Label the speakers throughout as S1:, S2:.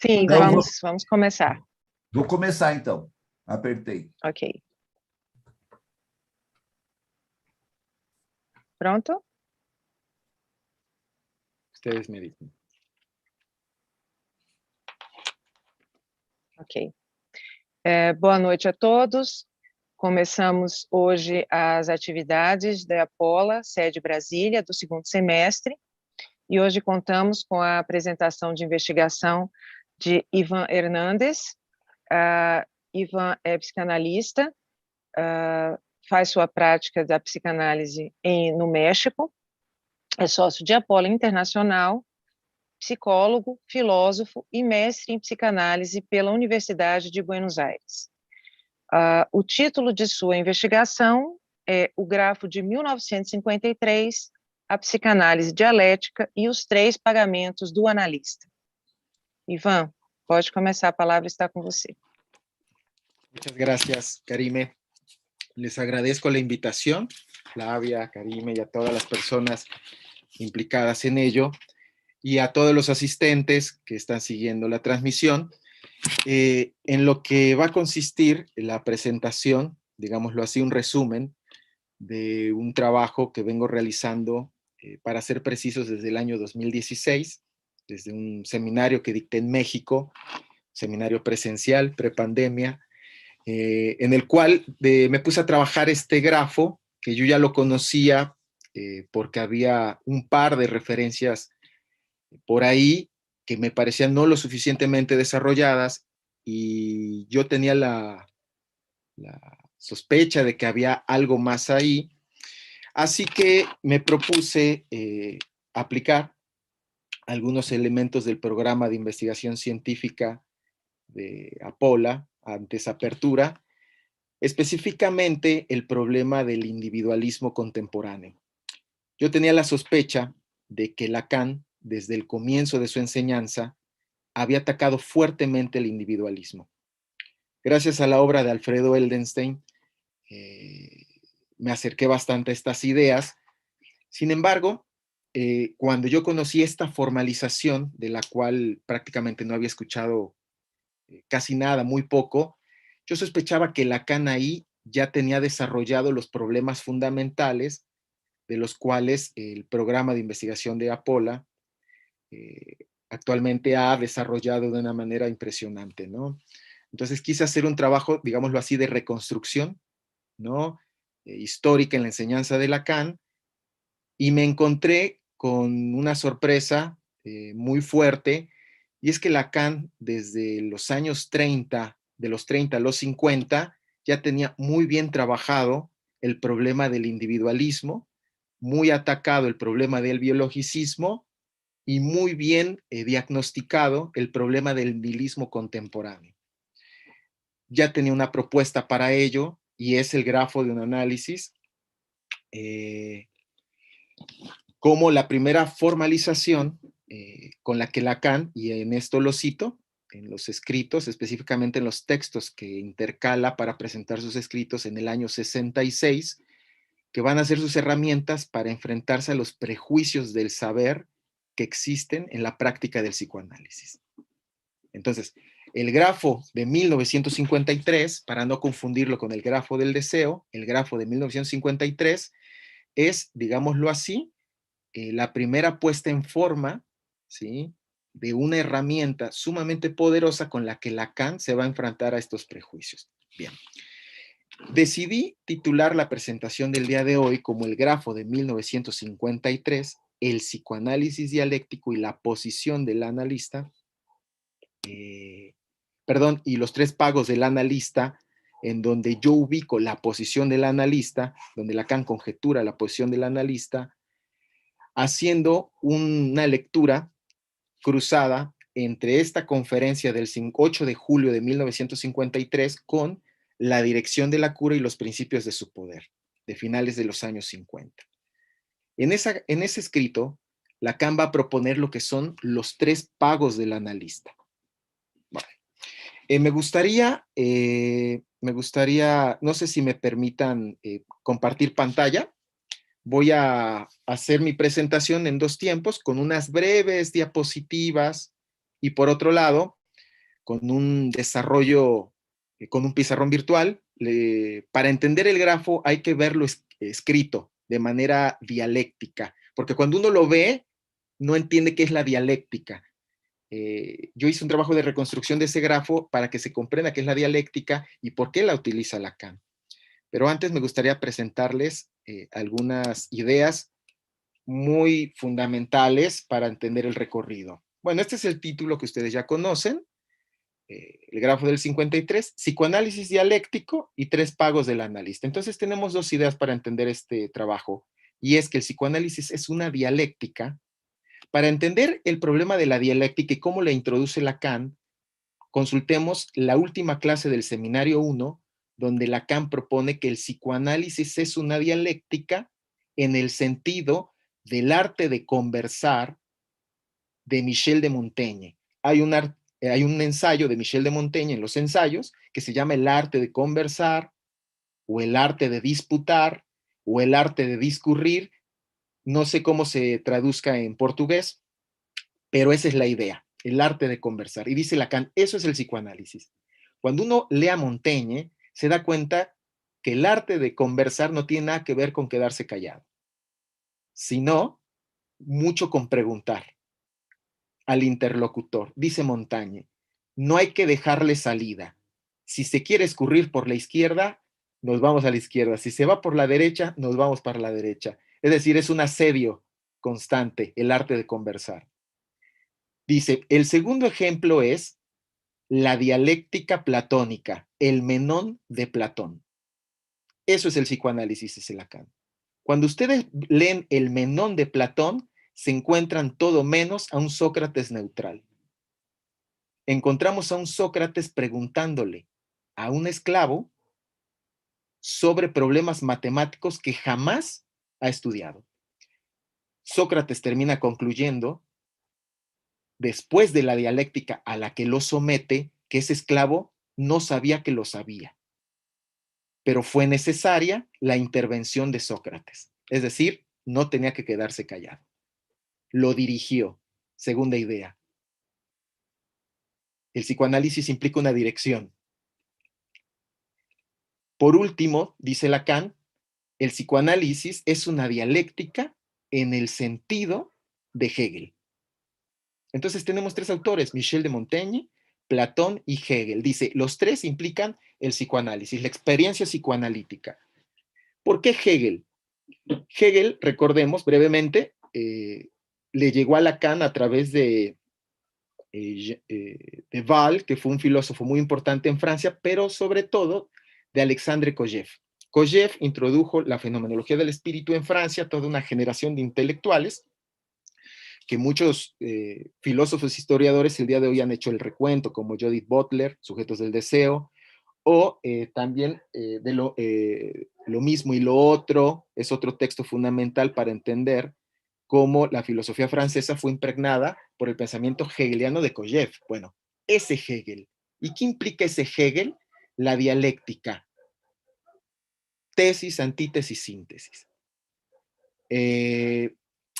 S1: Sim,
S2: Então,
S1: vamos começar.
S2: vou começar, então. Apertei.
S1: Ok. Pronto?
S3: Ustedes me dicen.
S1: Ok. Boa noite a todos. Começamos hoje as atividades da Apola, sede Brasília, do segundo semestre, e hoje contamos com a apresentação de investigação de Ivan Hernandes. Ivan é psicanalista, faz sua prática da psicanálise no México, é sócio de Apola Internacional, psicólogo, filósofo e mestre em psicanálise pela Universidade de Buenos Aires. O título de sua investigação é O Grafo de 1953, a psicanálise dialética e os 3 pagamentos do analista. Ivan, pode começar, a palavra está com você.
S3: Muchas gracias, Karime. Les agradezco la invitación, Flavia, Karime y a todas las personas implicadas en ello y a todos los asistentes que están siguiendo la transmisión. En lo que va a consistir la presentación, digámoslo así, un resumen de un trabajo que vengo realizando, para ser precisos, desde el año 2016, desde un seminario que dicté en México, seminario presencial, prepandemia, en el cual me puse a trabajar este grafo, que yo ya lo conocía porque había un par de referencias por ahí que me parecían no lo suficientemente desarrolladas, y yo tenía la sospecha de que había algo más ahí. Así que me propuse aplicar algunos elementos del programa de investigación científica de Apola, antes Apertura, específicamente el problema del individualismo contemporáneo. Yo tenía la sospecha de que Lacan, desde el comienzo de su enseñanza, había atacado fuertemente el individualismo. Gracias a la obra de Alfredo Eldenstein, me acerqué bastante a estas ideas. Sin embargo, cuando yo conocí esta formalización, de la cual prácticamente no había escuchado casi nada, muy poco, yo sospechaba que Lacan ahí ya tenía desarrollado los problemas fundamentales de los cuales el programa de investigación de Apola actualmente ha desarrollado de una manera impresionante, ¿no? Entonces quise hacer un trabajo, digámoslo así, de reconstrucción, ¿no? Histórica en la enseñanza de Lacan, y me encontré con una sorpresa muy fuerte, y es que Lacan, desde los años 30, de los 30 a los 50, ya tenía muy bien trabajado el problema del individualismo, muy atacado el problema del biologicismo, y muy bien diagnosticado el problema del nihilismo contemporáneo. Ya tenía una propuesta para ello, y es el grafo de un análisis, como la primera formalización con la que Lacan, y en esto lo cito, en los escritos, específicamente en los textos que intercala para presentar sus escritos en el año 66, que van a ser sus herramientas para enfrentarse a los prejuicios del saber que existen en la práctica del psicoanálisis. Entonces, el grafo de 1953, para no confundirlo con el grafo del deseo, el grafo de 1953 es, digámoslo así, la primera puesta en forma, ¿sí?, de una herramienta sumamente poderosa con la que Lacan se va a enfrentar a estos prejuicios. Bien. Decidí titular la presentación del día de hoy como el grafo de 1953, el psicoanálisis dialéctico y la posición del analista, y los 3 pagos del analista, en donde yo ubico la posición del analista, donde Lacan conjetura la posición del analista, haciendo una lectura cruzada entre esta conferencia del 8 de julio de 1953 con la dirección de la cura y los principios de su poder, de finales de los años 50. En ese escrito, Lacan va a proponer lo que son los 3 pagos del analista. Bueno, me gustaría, no sé si me permitan compartir pantalla. Voy a hacer mi presentación en 2 tiempos, con unas breves diapositivas, y por otro lado, con un desarrollo, con un pizarrón virtual. Para entender el grafo hay que verlo escrito de manera dialéctica, porque cuando uno lo ve, no entiende qué es la dialéctica. Yo hice un trabajo de reconstrucción de ese grafo para que se comprenda qué es la dialéctica y por qué la utiliza Lacan. Pero antes me gustaría presentarles algunas ideas muy fundamentales para entender el recorrido. Bueno, este es el título que ustedes ya conocen, el grafo del 53, psicoanálisis dialéctico y 3 pagos del analista. Entonces tenemos 2 ideas para entender este trabajo, y es que el psicoanálisis es una dialéctica. Para entender el problema de la dialéctica y cómo la introduce Lacan, consultemos la última clase del seminario 1, donde Lacan propone que el psicoanálisis es una dialéctica en el sentido del arte de conversar de Michel de Montaigne. Hay un ensayo de Michel de Montaigne en los ensayos que se llama el arte de conversar, o el arte de disputar, o el arte de discurrir. No sé cómo se traduzca en portugués, pero esa es la idea, el arte de conversar. Y dice Lacan, eso es el psicoanálisis. Cuando uno lee a Montaigne, se da cuenta que el arte de conversar no tiene nada que ver con quedarse callado, sino mucho con preguntar al interlocutor. Dice Montaigne, no hay que dejarle salida. Si se quiere escurrir por la izquierda, nos vamos a la izquierda. Si se va por la derecha, nos vamos para la derecha. Es decir, es un asedio constante, el arte de conversar. Dice, el segundo ejemplo es la dialéctica platónica, el Menón de Platón. Eso es el psicoanálisis, dice Lacan. Cuando ustedes leen el Menón de Platón, se encuentran todo menos a un Sócrates neutral. Encontramos a un Sócrates preguntándole a un esclavo sobre problemas matemáticos que jamás ha estudiado. Sócrates termina concluyendo, después de la dialéctica a la que lo somete, que ese esclavo no sabía que lo sabía. Pero fue necesaria la intervención de Sócrates. Es decir, no tenía que quedarse callado. Lo dirigió. Segunda idea. El psicoanálisis implica una dirección. Por último, dice Lacan, el psicoanálisis es una dialéctica en el sentido de Hegel. Entonces tenemos 3 autores, Michel de Montaigne, Platón y Hegel. Dice, los 3 implican el psicoanálisis, la experiencia psicoanalítica. ¿Por qué Hegel? Hegel, recordemos brevemente, le llegó a Lacan a través de Wahl, que fue un filósofo muy importante en Francia, pero sobre todo de Alexandre Kojève. Kojève introdujo la fenomenología del espíritu en Francia, toda una generación de intelectuales, que muchos filósofos historiadores el día de hoy han hecho el recuento, como Judith Butler, Sujetos del Deseo, o también de lo mismo y lo otro, es otro texto fundamental para entender cómo la filosofía francesa fue impregnada por el pensamiento hegeliano de Kojève. Bueno, ese Hegel. ¿Y qué implica ese Hegel? La dialéctica. Tesis, antítesis, síntesis.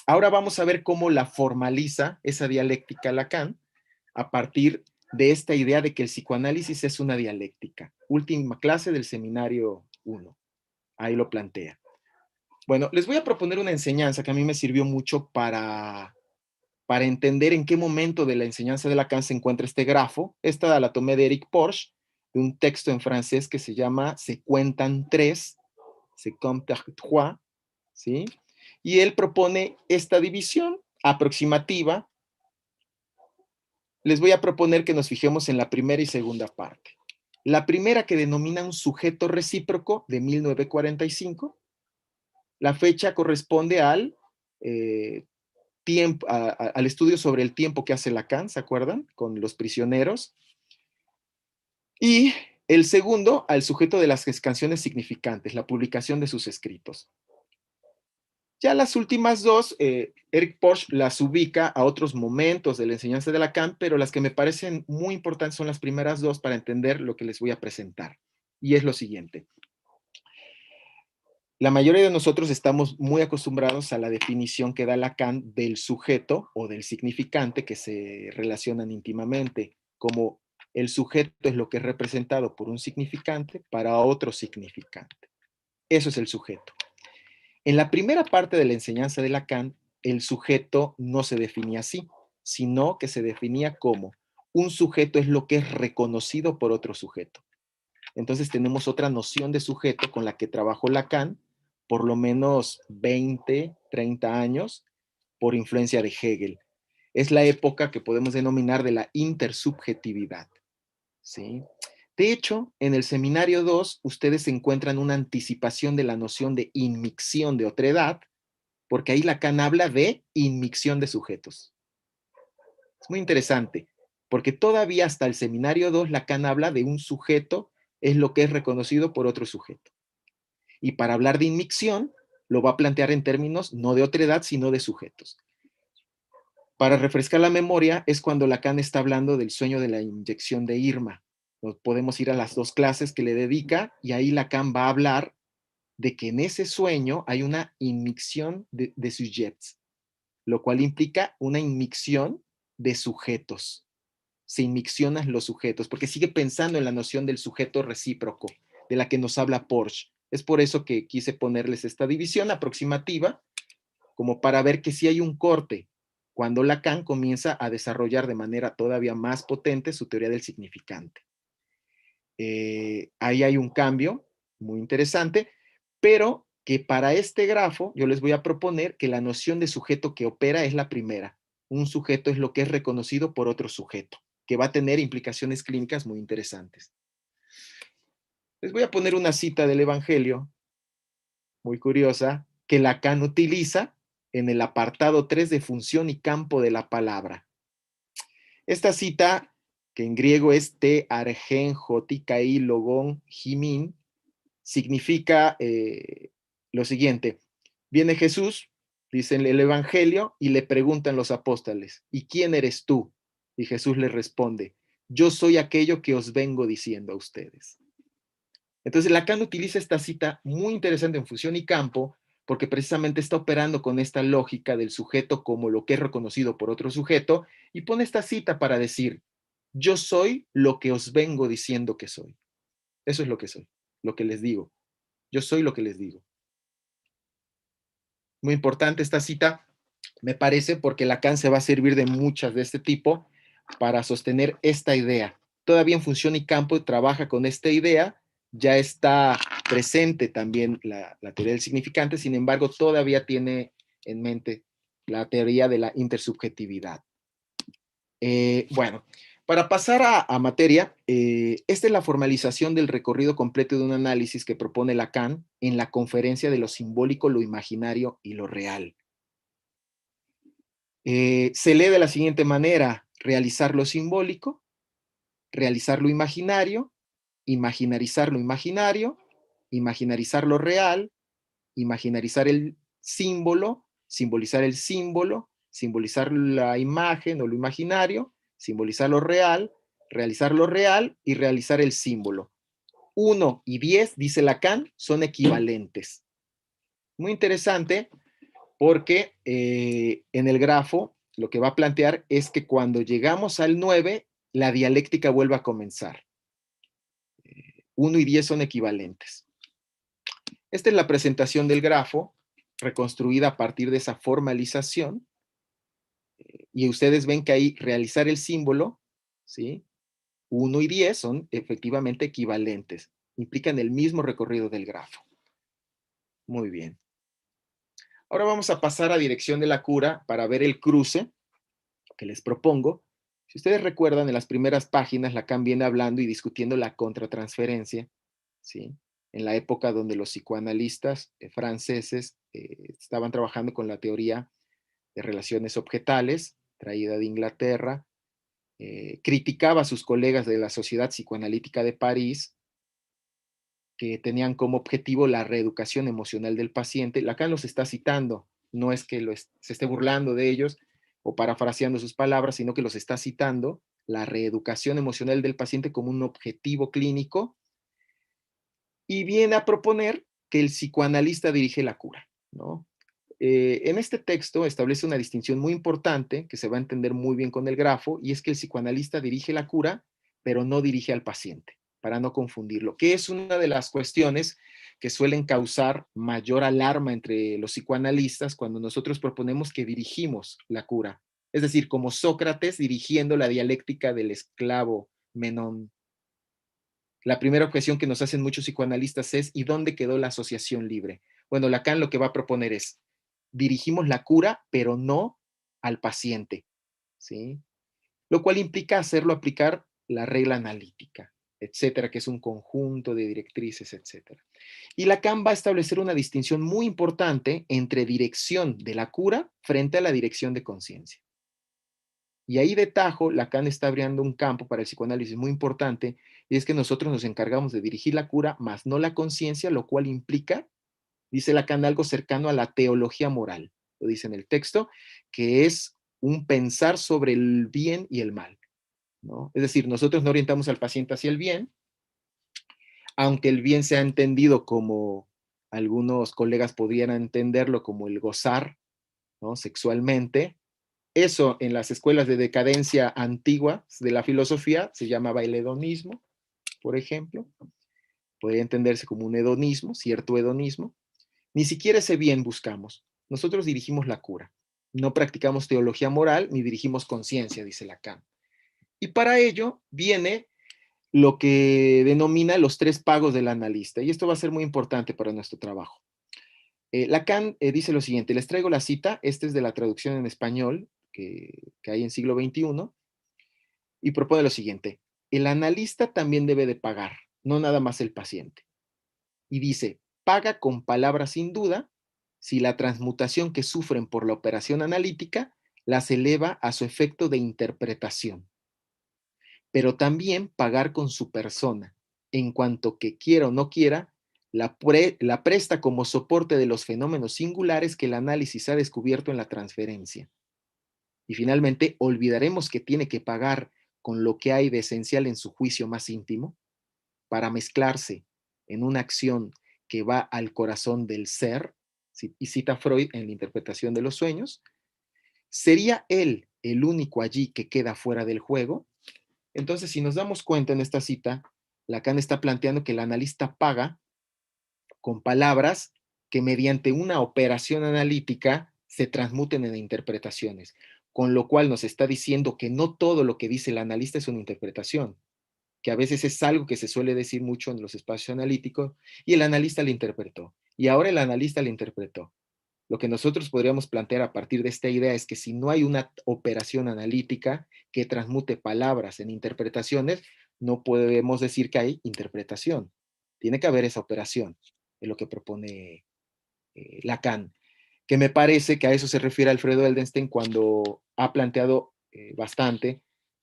S3: Ahora vamos a ver cómo la formaliza esa dialéctica Lacan a partir de esta idea de que el psicoanálisis es una dialéctica. Última clase del seminario 1. Ahí lo plantea. Bueno, les voy a proponer una enseñanza que a mí me sirvió mucho para entender en qué momento de la enseñanza de Lacan se encuentra este grafo. Esta la tomé de Eric Porges, de un texto en francés que se llama Se cuentan 3, Se comptent 3, ¿sí? Y él propone esta división aproximativa. Les voy a proponer que nos fijemos en la primera y segunda parte. La primera, que denomina un sujeto recíproco, de 1945. La fecha corresponde al al estudio sobre el tiempo que hace Lacan, ¿se acuerdan? Con los prisioneros. Y el segundo, al sujeto de las canciones significantes, la publicación de sus escritos. Ya las últimas 2, Eric Porges las ubica a otros momentos de la enseñanza de Lacan, pero las que me parecen muy importantes son las primeras 2 para entender lo que les voy a presentar. Y es lo siguiente. La mayoría de nosotros estamos muy acostumbrados a la definición que da Lacan del sujeto o del significante, que se relacionan íntimamente, como El sujeto es lo que es representado por un significante para otro significante. Eso es el sujeto. En la primera parte de la enseñanza de Lacan, el sujeto no se definía así, sino que se definía como un sujeto es lo que es reconocido por otro sujeto. Entonces tenemos otra noción de sujeto con la que trabajó Lacan por lo menos 20, 30 años por influencia de Hegel. Es la época que podemos denominar de la intersubjetividad, ¿sí? De hecho, en el seminario 2, ustedes encuentran una anticipación de la noción de inmixción de otredad, porque ahí Lacan habla de inmixción de sujetos. Es muy interesante, porque todavía hasta el seminario 2 Lacan habla de un sujeto es lo que es reconocido por otro sujeto. Y para hablar de inmixción, lo va a plantear en términos no de otredad, sino de sujetos. Para refrescar la memoria, es cuando Lacan está hablando del sueño de la inyección de Irma. Podemos ir a las 2 clases que le dedica, y ahí Lacan va a hablar de que en ese sueño hay una inmixción de sujets, lo cual implica una inmixción de sujetos. Se inmixionan los sujetos, porque sigue pensando en la noción del sujeto recíproco, de la que nos habla Porsche. Es por eso que quise ponerles esta división aproximativa, como para ver que sí hay un corte, cuando Lacan comienza a desarrollar de manera todavía más potente su teoría del significante. Ahí hay un cambio muy interesante, pero que para este grafo yo les voy a proponer que la noción de sujeto que opera es la primera. Un sujeto es lo que es reconocido por otro sujeto, que va a tener implicaciones clínicas muy interesantes. Les voy a poner una cita del Evangelio, muy curiosa, que Lacan utiliza en el apartado 3 de función y campo de la palabra. Esta cita, que en griego es te argen jotikai logon jimin, significa lo siguiente. Viene Jesús, dice en el Evangelio, y le preguntan los apóstoles, ¿y quién eres tú? Y Jesús les responde, yo soy aquello que os vengo diciendo a ustedes. Entonces Lacan utiliza esta cita muy interesante en función y campo, porque precisamente está operando con esta lógica del sujeto como lo que es reconocido por otro sujeto, y pone esta cita para decir, yo soy lo que os vengo diciendo que soy. Eso es lo que soy, lo que les digo. Yo soy lo que les digo. Muy importante esta cita, me parece, porque Lacan se va a servir de muchas de este tipo para sostener esta idea. Todavía en función y campo trabaja con esta idea, ya está presente también la teoría del significante, sin embargo, todavía tiene en mente la teoría de la intersubjetividad. Bueno, para pasar a materia, esta es la formalización del recorrido completo de un análisis que propone Lacan en la conferencia de lo simbólico, lo imaginario y lo real. Se lee de la siguiente manera: realizar lo simbólico, realizar lo imaginario, imaginarizar lo imaginario, imaginarizar lo real, imaginarizar el símbolo, simbolizar el símbolo, simbolizar la imagen o lo imaginario, simbolizar lo real, realizar lo real y realizar el símbolo. 1 y 10, dice Lacan, son equivalentes. Muy interesante porque en el grafo lo que va a plantear es que cuando llegamos al 9, la dialéctica vuelve a comenzar. 1 y 10 son equivalentes. Esta es la presentación del grafo, reconstruida a partir de esa formalización. Y ustedes ven que ahí realizar el símbolo, ¿sí? 1 y 10 son efectivamente equivalentes. Implican el mismo recorrido del grafo. Muy bien. Ahora vamos a pasar a dirección de la cura para ver el cruce que les propongo. Si ustedes recuerdan, en las primeras páginas Lacan viene hablando y discutiendo la contratransferencia, ¿sí? En la época donde los psicoanalistas franceses estaban trabajando con la teoría de relaciones objetales, traída de Inglaterra, criticaba a sus colegas de la Sociedad Psicoanalítica de París, que tenían como objetivo la reeducación emocional del paciente. Lacan los está citando, no es que se esté burlando de ellos o parafraseando sus palabras, sino que los está citando, la reeducación emocional del paciente como un objetivo clínico, y viene a proponer que el psicoanalista dirige la cura, ¿no? En este texto establece una distinción muy importante que se va a entender muy bien con el grafo, y es que el psicoanalista dirige la cura, pero no dirige al paciente, para no confundirlo, que es una de las cuestiones que suelen causar mayor alarma entre los psicoanalistas cuando nosotros proponemos que dirigimos la cura. Es decir, como Sócrates dirigiendo la dialéctica del esclavo Menón. La primera objeción que nos hacen muchos psicoanalistas es: ¿y dónde quedó la asociación libre? Bueno, Lacan lo que va a proponer es: dirigimos la cura, pero no al paciente, ¿sí? Lo cual implica hacerlo aplicar la regla analítica, etcétera, que es un conjunto de directrices, etcétera. Y Lacan va a establecer una distinción muy importante entre dirección de la cura frente a la dirección de conciencia. Y ahí de tajo, Lacan está abriendo un campo para el psicoanálisis muy importante, y es que nosotros nos encargamos de dirigir la cura, más no la conciencia, lo cual implica, dice Lacan, algo cercano a la teología moral, lo dice en el texto, que es un pensar sobre el bien y el mal, ¿no? Es decir, nosotros no orientamos al paciente hacia el bien, aunque el bien sea entendido como algunos colegas podrían entenderlo como el gozar, ¿no? Sexualmente. Eso en las escuelas de decadencia antiguas de la filosofía se llamaba el hedonismo, por ejemplo. Podría entenderse como un hedonismo, cierto hedonismo. Ni siquiera ese bien buscamos. Nosotros dirigimos la cura. No practicamos teología moral ni dirigimos conciencia, dice Lacan. Y para ello viene lo que denomina los 3 pagos del analista. Y esto va a ser muy importante para nuestro trabajo. Lacan dice lo siguiente, les traigo la cita, esta es de la traducción en español que hay en siglo XXI, y propone lo siguiente: el analista también debe de pagar, no nada más el paciente. Y dice, paga con palabras sin duda si la transmutación que sufren por la operación analítica las eleva a su efecto de interpretación. Pero también pagar con su persona, en cuanto que quiera o no quiera, la presta como soporte de los fenómenos singulares que el análisis ha descubierto en la transferencia. Y finalmente, olvidaremos que tiene que pagar con lo que hay de esencial en su juicio más íntimo para mezclarse en una acción que va al corazón del ser, y cita Freud en la interpretación de los sueños. ¿Sería él el único allí que queda fuera del juego? Entonces, si nos damos cuenta en esta cita, Lacan está planteando que el analista paga con palabras que mediante una operación analítica se transmuten en interpretaciones, con lo cual nos está diciendo que no todo lo que dice el analista es una interpretación, que a veces es algo que se suele decir mucho en los espacios analíticos, y el analista lo interpretó, y ahora el analista lo interpretó. Lo que nosotros podríamos plantear a partir de esta idea es que si no hay una operación analítica que transmute palabras en interpretaciones, no podemos decir que hay interpretación. Tiene que haber esa operación, es lo que propone Lacan, que me parece que a eso se refiere Alfredo Eldenstein cuando ha planteado bastante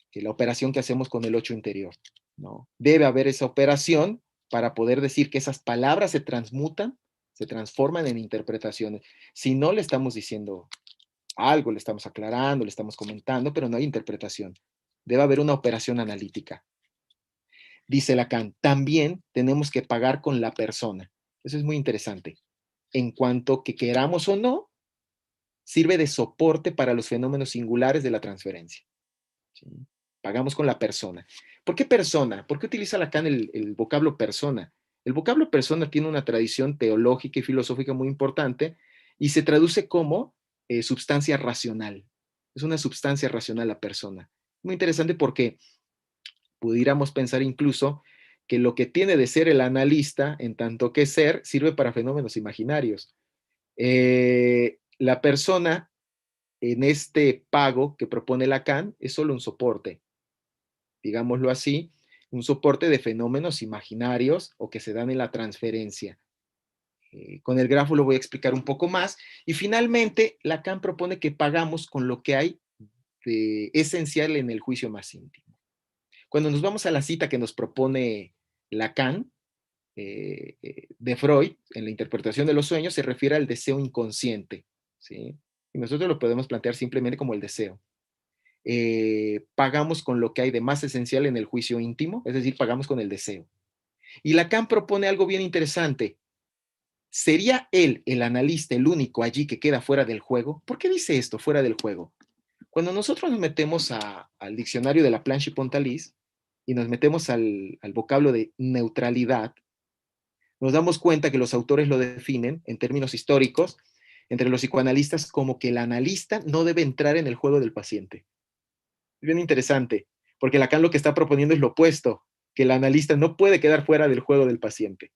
S3: que la operación que hacemos con el 8 interior, ¿no? Debe haber esa operación para poder decir que esas palabras se transmutan, se transforman en interpretaciones. Si no, le estamos diciendo algo, le estamos aclarando, le estamos comentando, pero no hay interpretación. Debe haber una operación analítica. Dice Lacan, también tenemos que pagar con la persona. Eso es muy interesante. En cuanto que queramos o no, sirve de soporte para los fenómenos singulares de la transferencia. ¿Sí? Pagamos con la persona. ¿Por qué persona? ¿Por qué utiliza Lacan el vocablo persona? El vocablo persona tiene una tradición teológica y filosófica muy importante y se traduce como substancia racional. Es una substancia racional la persona. Muy interesante porque pudiéramos pensar incluso que lo que tiene de ser el analista, en tanto que ser, sirve para fenómenos imaginarios. La persona en este pago que propone Lacan es solo un soporte, digámoslo así, un soporte de fenómenos imaginarios o que se dan en la transferencia. Con el grafo lo voy a explicar un poco más. Y finalmente, Lacan propone que pagamos con lo que hay de esencial en el juicio más íntimo. Cuando nos vamos a la cita que nos propone Lacan, de Freud, en la interpretación de los sueños, se refiere al deseo inconsciente, ¿sí? Y nosotros lo podemos plantear simplemente como el deseo. Pagamos con lo que hay de más esencial en el juicio íntimo, es decir, pagamos con el deseo. Y Lacan propone algo bien interesante. ¿Sería él, el analista, el único allí que queda fuera del juego? ¿Por qué dice esto, fuera del juego? Cuando nosotros nos metemos al diccionario de Laplanche y Pontalis, y nos metemos al vocablo de neutralidad, nos damos cuenta que los autores lo definen en términos históricos entre los psicoanalistas como que el analista no debe entrar en el juego del paciente. Es bien interesante, porque Lacan lo que está proponiendo es lo opuesto, que el analista no puede quedar fuera del juego del paciente.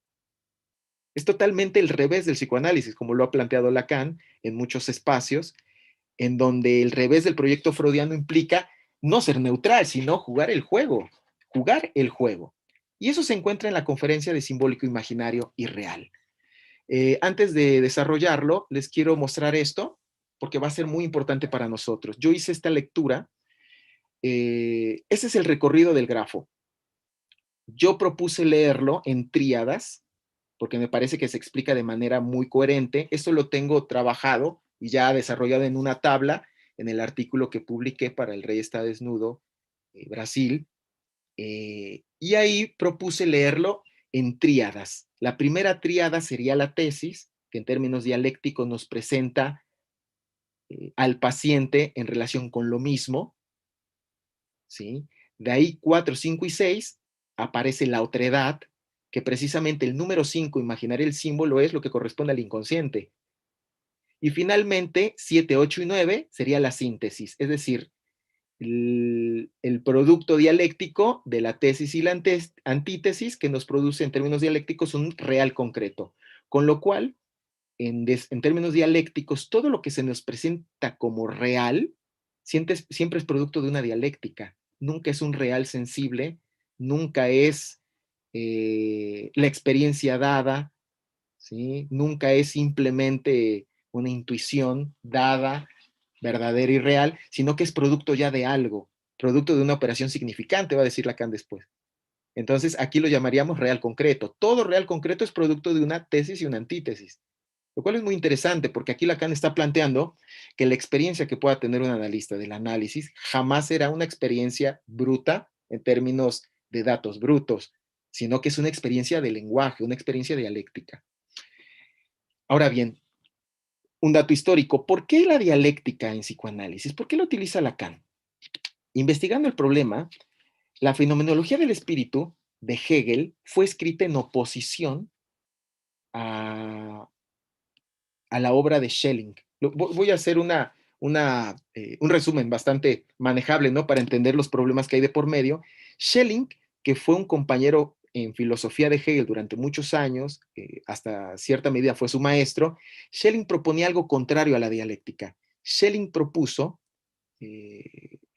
S3: Es totalmente el revés del psicoanálisis, como lo ha planteado Lacan en muchos espacios, en donde el revés del proyecto freudiano implica no ser neutral, sino jugar el juego. Jugar el juego. Y eso se encuentra en la conferencia de simbólico imaginario y real. Antes de desarrollarlo, les quiero mostrar esto, porque va a ser muy importante para nosotros. Yo hice esta lectura. Ese es el recorrido del grafo. Yo propuse leerlo en tríadas, porque me parece que se explica de manera muy coherente. Esto lo tengo trabajado y ya desarrollado en una tabla en el artículo que publiqué para El Rey está desnudo, Brasil. Y ahí propuse leerlo en tríadas. La primera tríada sería la tesis, que en términos dialécticos nos presenta al paciente en relación con lo mismo, ¿sí? De ahí 4, 5 y 6 aparece la otredad, que precisamente el número 5, imaginar el símbolo, es lo que corresponde al inconsciente. Y finalmente 7, 8 y 9 sería la síntesis, es decir, el producto dialéctico de la tesis y la antítesis que nos produce en términos dialécticos un real concreto. Con lo cual, en términos dialécticos, todo lo que se nos presenta como real siempre es producto de una dialéctica. Nunca es un real sensible, nunca es la experiencia dada, ¿sí? Nunca es simplemente una intuición dada, verdadera y real, sino que es producto ya de algo, producto de una operación significante, va a decir Lacan después. Entonces, aquí lo llamaríamos real concreto. Todo real concreto es producto de una tesis y una antítesis, lo cual es muy interesante porque aquí Lacan está planteando que la experiencia que pueda tener un analista del análisis jamás será una experiencia bruta en términos de datos brutos, sino que es una experiencia de lenguaje, una experiencia dialéctica. Ahora bien, un dato histórico, ¿por qué la dialéctica en psicoanálisis? ¿Por qué lo utiliza Lacan? Investigando el problema, la fenomenología del espíritu de Hegel fue escrita en oposición a la obra de Schelling. Voy a hacer un resumen bastante manejable, ¿no? Para entender los problemas que hay de por medio. Schelling, que fue un compañero en filosofía de Hegel durante muchos años, hasta cierta medida fue su maestro, Schelling proponía algo contrario a la dialéctica. Schelling propuso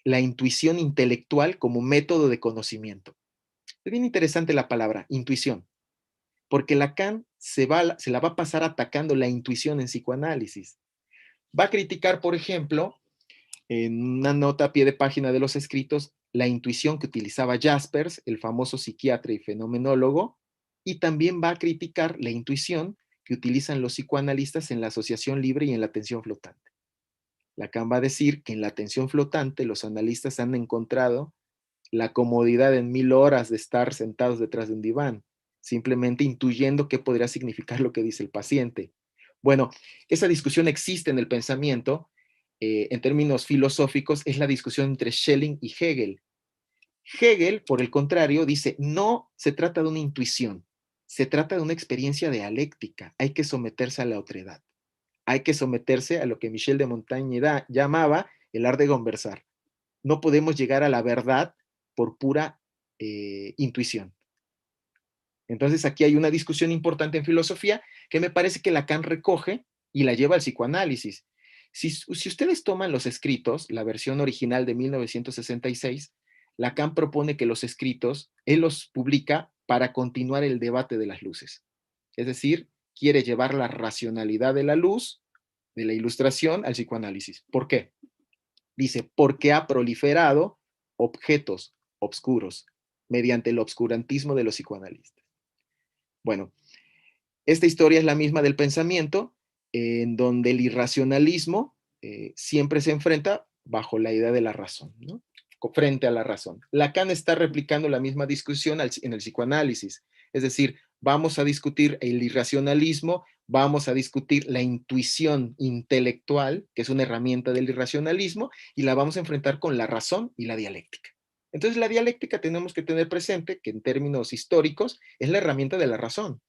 S3: la intuición intelectual como método de conocimiento. Es bien interesante la palabra, intuición, porque Lacan se la va a pasar atacando la intuición en psicoanálisis. Va a criticar, por ejemplo, en una nota a pie de página de los escritos, la intuición que utilizaba Jaspers, el famoso psiquiatra y fenomenólogo, y también va a criticar la intuición que utilizan los psicoanalistas en la asociación libre y en la atención flotante. Lacan va a decir que en la atención flotante los analistas han encontrado la comodidad en 1000 horas de estar sentados detrás de un diván, simplemente intuyendo qué podría significar lo que dice el paciente. Bueno, esa discusión existe en el pensamiento. En términos filosóficos, es la discusión entre Schelling y Hegel. Hegel, por el contrario, dice, no se trata de una intuición, se trata de una experiencia dialéctica, hay que someterse a la otredad, hay que someterse a lo que Michel de Montaigne llamaba el arte de conversar. No podemos llegar a la verdad por pura intuición. Entonces aquí hay una discusión importante en filosofía que me parece que Lacan recoge y la lleva al psicoanálisis. Si ustedes toman los escritos, la versión original de 1966, Lacan propone que los escritos, él los publica para continuar el debate de las luces. Es decir, quiere llevar la racionalidad de la luz, de la ilustración, al psicoanálisis. ¿Por qué? Dice, porque ha proliferado objetos obscuros mediante el obscurantismo de los psicoanalistas. Bueno, esta historia es la misma del pensamiento, en donde el irracionalismo siempre se enfrenta bajo la idea de la razón, ¿no? Frente a la razón. Lacan está replicando la misma discusión en el psicoanálisis, es decir, vamos a discutir el irracionalismo, vamos a discutir la intuición intelectual, que es una herramienta del irracionalismo, y la vamos a enfrentar con la razón y la dialéctica. Entonces la dialéctica tenemos que tener presente que en términos históricos es la herramienta de la razón.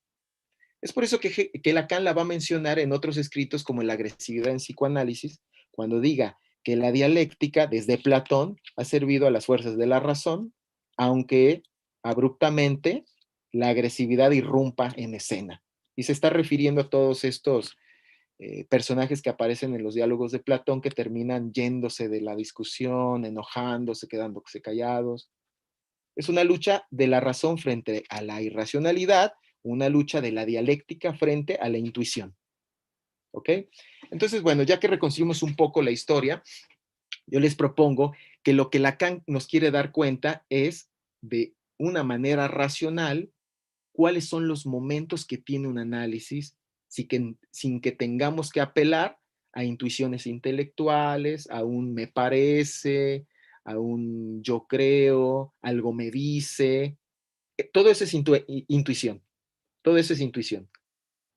S3: Es por eso que Lacan la va a mencionar en otros escritos como en la agresividad en psicoanálisis, cuando diga que la dialéctica desde Platón ha servido a las fuerzas de la razón, aunque abruptamente la agresividad irrumpa en escena. Y se está refiriendo a todos estos personajes que aparecen en los diálogos de Platón que terminan yéndose de la discusión, enojándose, quedándose callados. Es una lucha de la razón frente a la irracionalidad, una lucha de la dialéctica frente a la intuición. ¿Ok? Entonces, bueno, ya que reconstruimos un poco la historia, yo les propongo que lo que Lacan nos quiere dar cuenta es de una manera racional cuáles son los momentos que tiene un análisis sin que tengamos que apelar a intuiciones intelectuales, a un me parece, a un yo creo, algo me dice. Todo eso es intuición. Todo eso es intuición.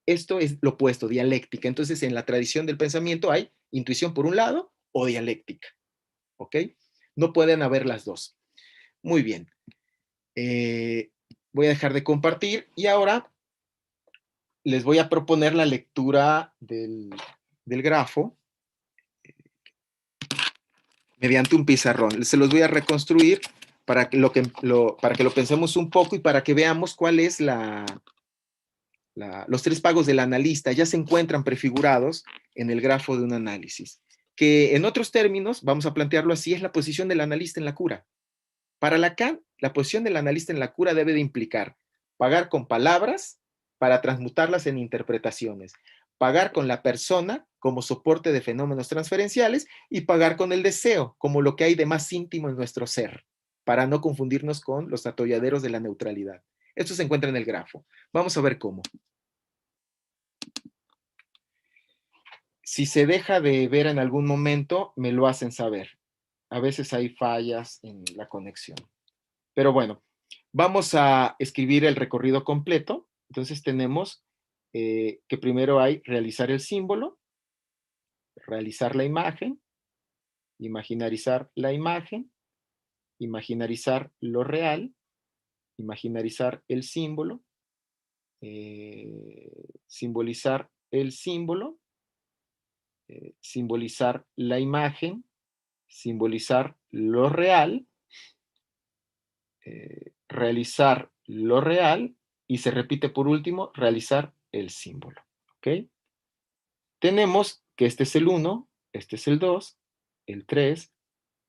S3: Esto es lo opuesto, dialéctica. Entonces, en la tradición del pensamiento hay intuición por un lado o dialéctica. ¿Ok? No pueden haber las dos. Muy bien. Voy a dejar de compartir y ahora les voy a proponer la lectura del grafo mediante un pizarrón. Se los voy a reconstruir para que lo pensemos un poco y para que veamos cuál es los tres pagos del analista. Ya se encuentran prefigurados en el grafo de un análisis, que en otros términos, vamos a plantearlo así, es la posición del analista en la cura. Para Lacan, la posición del analista en la cura debe de implicar pagar con palabras para transmutarlas en interpretaciones, pagar con la persona como soporte de fenómenos transferenciales y pagar con el deseo como lo que hay de más íntimo en nuestro ser, para no confundirnos con los atolladeros de la neutralidad. Esto se encuentra en el grafo. Vamos a ver cómo. Si se deja de ver en algún momento, me lo hacen saber. A veces hay fallas en la conexión. Pero bueno, vamos a escribir el recorrido completo. Entonces tenemos que primero hay realizar el símbolo, realizar la imagen, imaginarizar la imagen, imaginarizar lo real, imaginarizar el símbolo, simbolizar el símbolo, simbolizar la imagen, simbolizar lo real, realizar lo real y se repite por último, realizar el símbolo. ¿Ok? Tenemos que este es el 1, este es el 2, el 3,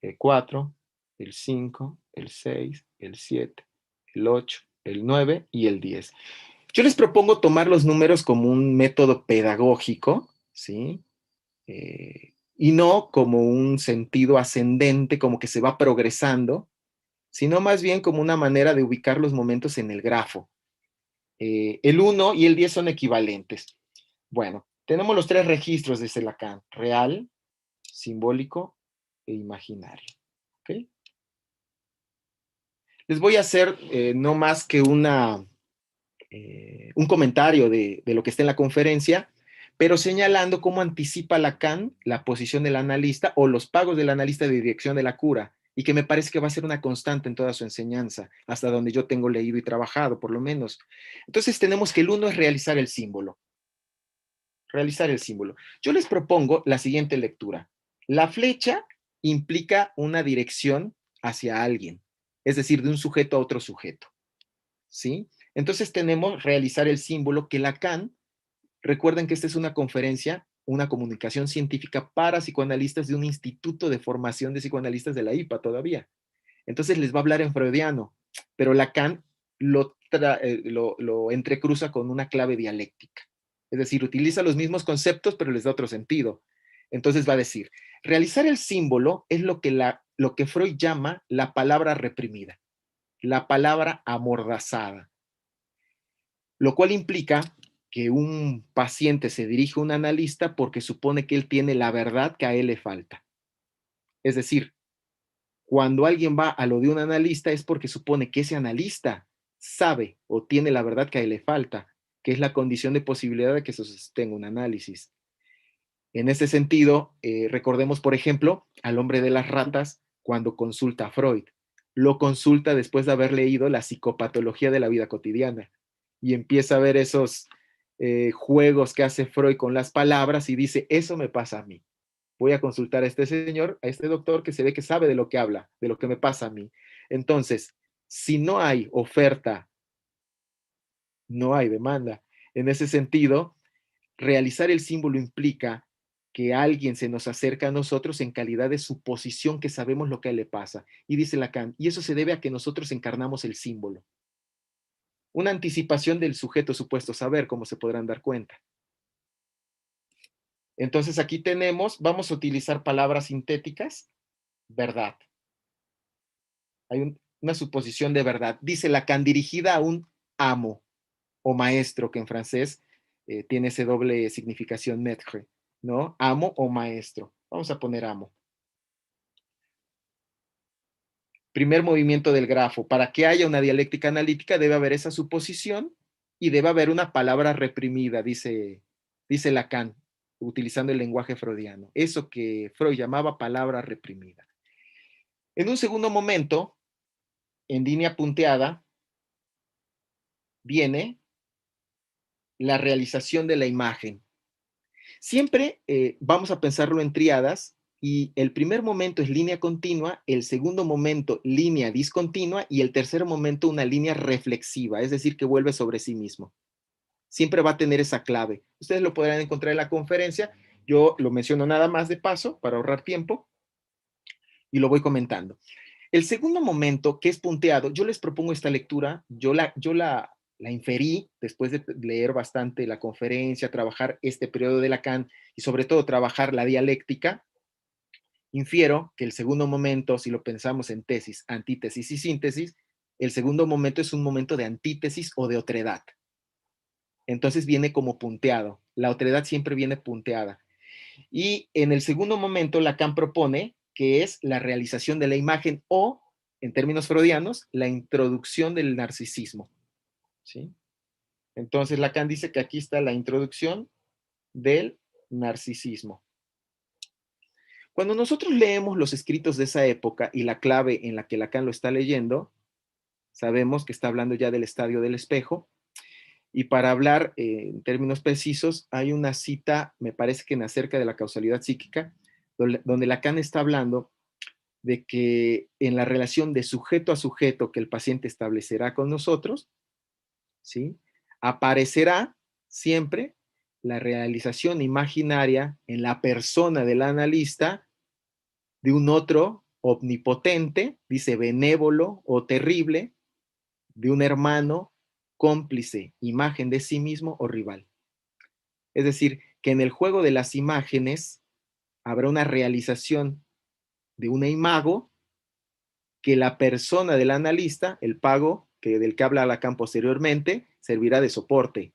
S3: el 4, el 5, el 6, el 7, el 8, el 9 y el 10. Yo les propongo tomar los números como un método pedagógico, ¿sí? Y no como un sentido ascendente, como que se va progresando, sino más bien como una manera de ubicar los momentos en el grafo. El 1 y el 10 son equivalentes. Bueno, tenemos los tres registros de Lacan: real, simbólico e imaginario. ¿Okay? Les voy a hacer no más que un comentario de lo que está en la conferencia, pero señalando cómo anticipa Lacan la posición del analista o los pagos del analista de dirección de la cura, y que me parece que va a ser una constante en toda su enseñanza, hasta donde yo tengo leído y trabajado, por lo menos. Entonces tenemos que el 1 es realizar el símbolo. Realizar el símbolo. Yo les propongo la siguiente lectura. La flecha implica una dirección hacia alguien, es decir, de un sujeto a otro sujeto. ¿Sí? Entonces tenemos realizar el símbolo que Lacan, recuerden que esta es una conferencia, una comunicación científica para psicoanalistas de un instituto de formación de psicoanalistas de la IPA todavía. Entonces les va a hablar en freudiano, pero Lacan lo entrecruza con una clave dialéctica. Es decir, utiliza los mismos conceptos, pero les da otro sentido. Entonces va a decir, realizar el símbolo es lo que Freud llama la palabra reprimida, la palabra amordazada, lo cual implica que un paciente se dirige a un analista porque supone que él tiene la verdad que a él le falta. Es decir, cuando alguien va a lo de un analista es porque supone que ese analista sabe o tiene la verdad que a él le falta, que es la condición de posibilidad de que se sostenga un análisis. En ese sentido, recordemos, por ejemplo, al hombre de las ratas cuando consulta a Freud. lo consulta después de haber leído La psicopatología de la vida cotidiana y empieza a ver esos juegos que hace Freud con las palabras y dice, eso me pasa a mí. Voy a consultar a este señor, a este doctor que se ve que sabe de lo que habla, de lo que me pasa a mí. Entonces, si no hay oferta, no hay demanda. En ese sentido, realizar el símbolo implica que alguien se nos acerca a nosotros en calidad de suposición que sabemos lo que le pasa. Y dice Lacan, y eso se debe a que nosotros encarnamos el símbolo. Una anticipación del sujeto supuesto saber, como se podrán dar cuenta. Entonces aquí tenemos, vamos a utilizar palabras sintéticas, verdad. Hay una suposición de verdad. Dice Lacan, dirigida a un amo o maestro, que en francés tiene ese doble significación maître, ¿no? Amo o maestro. Vamos a poner amo. Primer movimiento del grafo. Para que haya una dialéctica analítica debe haber esa suposición y debe haber una palabra reprimida, dice Lacan, utilizando el lenguaje freudiano. Eso que Freud llamaba palabra reprimida. En un segundo momento, en línea punteada, viene la realización de la imagen. Siempre vamos a pensarlo en tríadas y el primer momento es línea continua, el segundo momento línea discontinua y el tercer momento una línea reflexiva, es decir, que vuelve sobre sí mismo. Siempre va a tener esa clave. Ustedes lo podrán encontrar en la conferencia. Yo lo menciono nada más de paso para ahorrar tiempo y lo voy comentando. El segundo momento, que es punteado, yo les propongo esta lectura, yo la inferí después de leer bastante la conferencia, trabajar este periodo de Lacan y sobre todo trabajar la dialéctica. Infiero que el segundo momento, si lo pensamos en tesis, antítesis y síntesis, el segundo momento es un momento de antítesis o de otredad. Entonces viene como punteado. La otredad siempre viene punteada. Y en el segundo momento, Lacan propone que es la realización de la imagen o, en términos freudianos, la introducción del narcisismo. ¿Sí? Entonces Lacan dice que aquí está la introducción del narcisismo. Cuando nosotros leemos los escritos de esa época y la clave en la que Lacan lo está leyendo, sabemos que está hablando ya del estadio del espejo. Y para hablar en términos precisos, hay una cita, me parece que en Acerca de la causalidad psíquica, donde Lacan está hablando de que en la relación de sujeto a sujeto que el paciente establecerá con nosotros, ¿sí?, aparecerá siempre la realización imaginaria en la persona del analista de un otro omnipotente, dice benévolo o terrible, de un hermano cómplice, imagen de sí mismo o rival. Es decir, que en el juego de las imágenes habrá una realización de una imago que la persona del analista, el pago, del que habla Lacan posteriormente, servirá de soporte.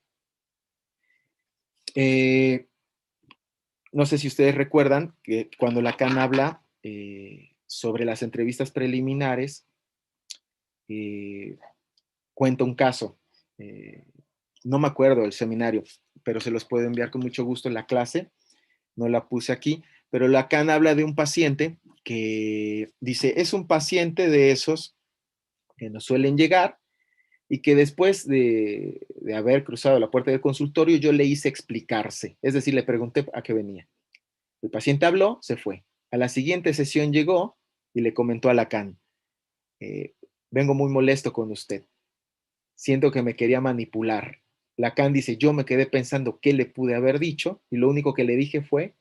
S3: No sé si ustedes recuerdan que cuando Lacan habla sobre las entrevistas preliminares, cuenta un caso. No me acuerdo del seminario, pero se los puedo enviar con mucho gusto en la clase. No la puse aquí, pero Lacan habla de un paciente que dice, es un paciente de esos que nos suelen llegar y que después de haber cruzado la puerta del consultorio, yo le hice explicarse. Es decir, le pregunté a qué venía. El paciente habló, se fue. A la siguiente sesión llegó y le comentó a Lacan, vengo muy molesto con usted. Siento que me quería manipular. Lacan dice, yo me quedé pensando qué le pude haber dicho y lo único que le dije fue,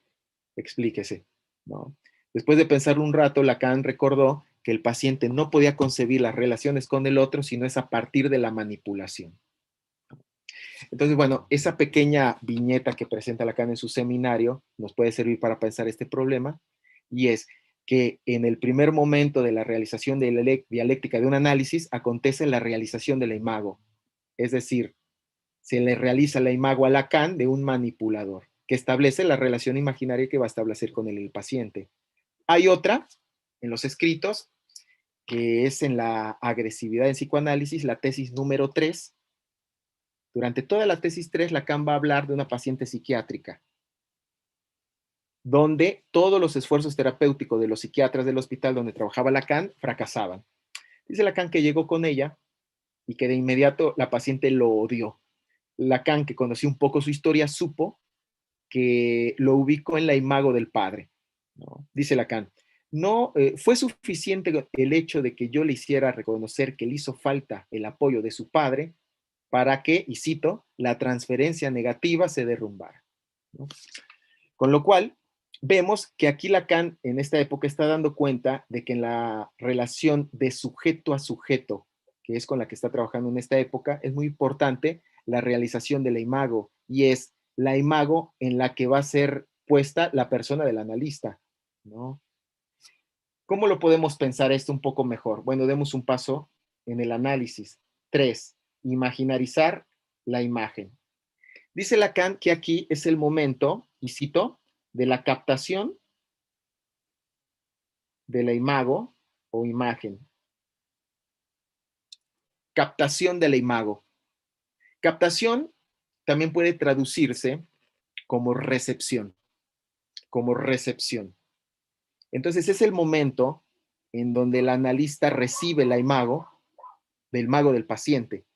S3: explíquese, ¿no? Después de pensar un rato, Lacan recordó que el paciente no podía concebir las relaciones con el otro sino es a partir de la manipulación. Entonces, bueno, esa pequeña viñeta que presenta Lacan en su seminario nos puede servir para pensar este problema y es que en el primer momento de la realización de la dialéctica de un análisis acontece la realización de la imago, es decir, se le realiza la imago a Lacan de un manipulador que establece la relación imaginaria que va a establecer con el paciente. Hay otra en los escritos que es en la agresividad en psicoanálisis, la tesis número 3. Durante toda la tesis 3, Lacan va a hablar de una paciente psiquiátrica, donde todos los esfuerzos terapéuticos de los psiquiatras del hospital donde trabajaba Lacan fracasaban. Dice Lacan que llegó con ella y que de inmediato la paciente lo odió. Lacan, que conoció un poco su historia, supo que lo ubicó en la imago del padre, ¿no? Dice Lacan, no fue suficiente el hecho de que yo le hiciera reconocer que le hizo falta el apoyo de su padre para que, y cito, la transferencia negativa se derrumbara, ¿no? Con lo cual, vemos que aquí Lacan en esta época está dando cuenta de que en la relación de sujeto a sujeto, que es con la que está trabajando en esta época, es muy importante la realización de la imago, y es la imago en la que va a ser puesta la persona del analista, ¿no? ¿Cómo lo podemos pensar esto un poco mejor? Bueno, demos un paso en el análisis. 3. Imaginarizar la imagen. Dice Lacan que aquí es el momento, y cito, de la captación de la imago o imagen. Captación de la imago. Captación también puede traducirse como recepción, como recepción. Entonces es el momento en donde el analista recibe la imago del paciente.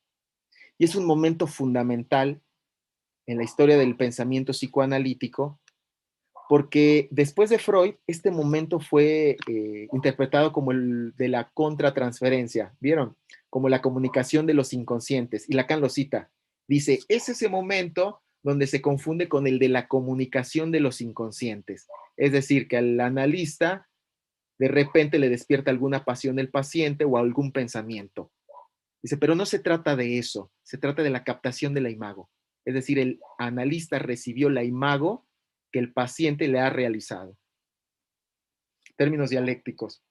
S3: Y es un momento fundamental en la historia del pensamiento psicoanalítico, porque después de Freud, este momento fue interpretado como el de la contratransferencia, ¿vieron? Como la comunicación de los inconscientes. Y Lacan lo cita. Dice, es ese momento donde se confunde con el de la comunicación de los inconscientes. Es decir, que al analista de repente le despierta alguna pasión del paciente o algún pensamiento. Dice, pero no se trata de eso, se trata de la captación de la imago. Es decir, el analista recibió la imago que el paciente le ha realizado. Términos dialécticos.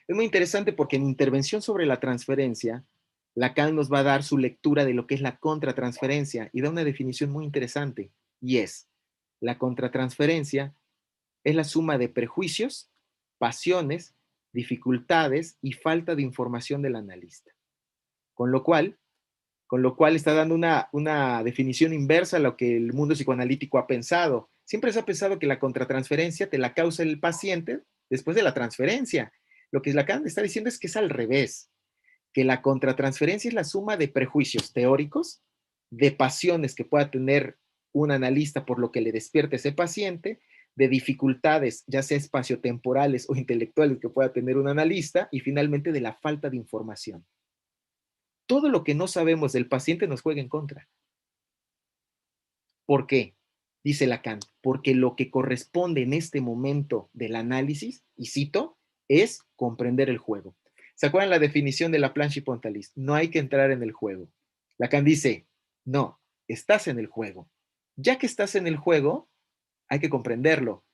S3: Es muy interesante porque en Intervención sobre la transferencia, Lacan nos va a dar su lectura de lo que es la contratransferencia y da una definición muy interesante, y es, la contratransferencia es la suma de prejuicios, pasiones, dificultades y falta de información del analista. Con lo cual está dando una definición inversa a lo que el mundo psicoanalítico ha pensado. Siempre se ha pensado que la contratransferencia te la causa el paciente después de la transferencia. Lo que Lacan está diciendo es que es al revés, que la contratransferencia es la suma de prejuicios teóricos, de pasiones que pueda tener un analista por lo que le despierte ese paciente, de dificultades, ya sea espaciotemporales o intelectuales que pueda tener un analista, y finalmente de la falta de información. Todo lo que no sabemos del paciente nos juega en contra. ¿Por qué? Dice Lacan, porque lo que corresponde en este momento del análisis, y cito, es comprender el juego. ¿Se acuerdan la definición de Laplanche y Pontalis? No hay que entrar en el juego. Lacan dice, no, estás en el juego. Ya que estás en el juego, hay que comprenderlo.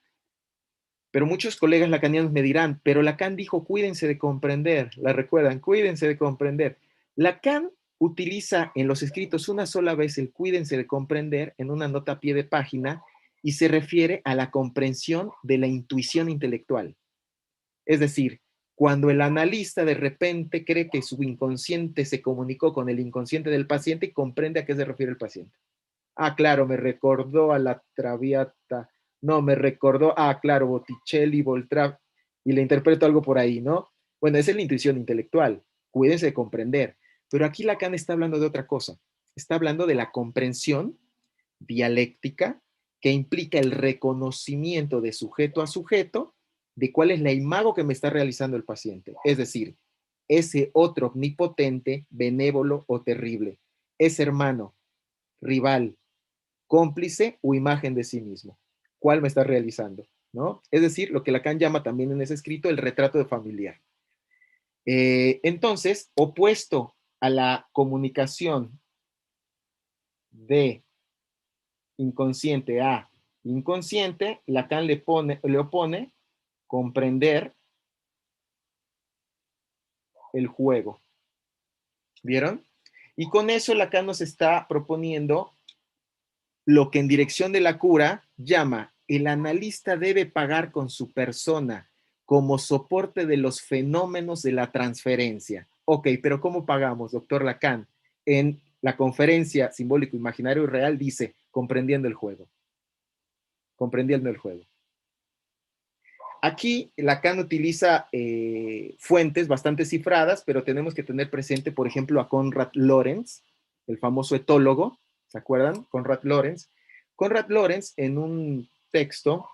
S3: Pero muchos colegas lacanianos me dirán, pero Lacan dijo, cuídense de comprender. ¿La recuerdan? Cuídense de comprender. Lacan utiliza en los escritos una sola vez el cuídense de comprender en una nota a pie de página y se refiere a la comprensión de la intuición intelectual. Es decir, cuando el analista de repente cree que su inconsciente se comunicó con el inconsciente del paciente y comprende a qué se refiere el paciente. Ah, claro, me recordó a la Traviata. No, me recordó, claro, Botticelli, Voltaire, y le interpreto algo por ahí, ¿no? Bueno, esa es la intuición intelectual. Cuídense de comprender. Pero aquí Lacan está hablando de otra cosa. Está hablando de la comprensión dialéctica que implica el reconocimiento de sujeto a sujeto de cuál es la imago que me está realizando el paciente. Es decir, ese otro omnipotente, benévolo o terrible, ese hermano, rival, cómplice o imagen de sí mismo. ¿Cuál me está realizando? ¿No? Es decir, lo que Lacan llama también en ese escrito el retrato de familiar. Entonces, opuesto a la comunicación de inconsciente a inconsciente, Lacan le opone comprender el juego. ¿Vieron? Y con eso Lacan nos está proponiendo lo que en Dirección de la Cura llama el analista debe pagar con su persona como soporte de los fenómenos de la transferencia. Ok, pero ¿cómo pagamos, doctor Lacan? En la conferencia Simbólico, Imaginario y Real dice, comprendiendo el juego. Comprendiendo el juego. Aquí Lacan utiliza fuentes bastante cifradas, pero tenemos que tener presente, por ejemplo, a Konrad Lorenz, el famoso etólogo, ¿se acuerdan? Konrad Lorenz. Konrad Lorenz, en un texto,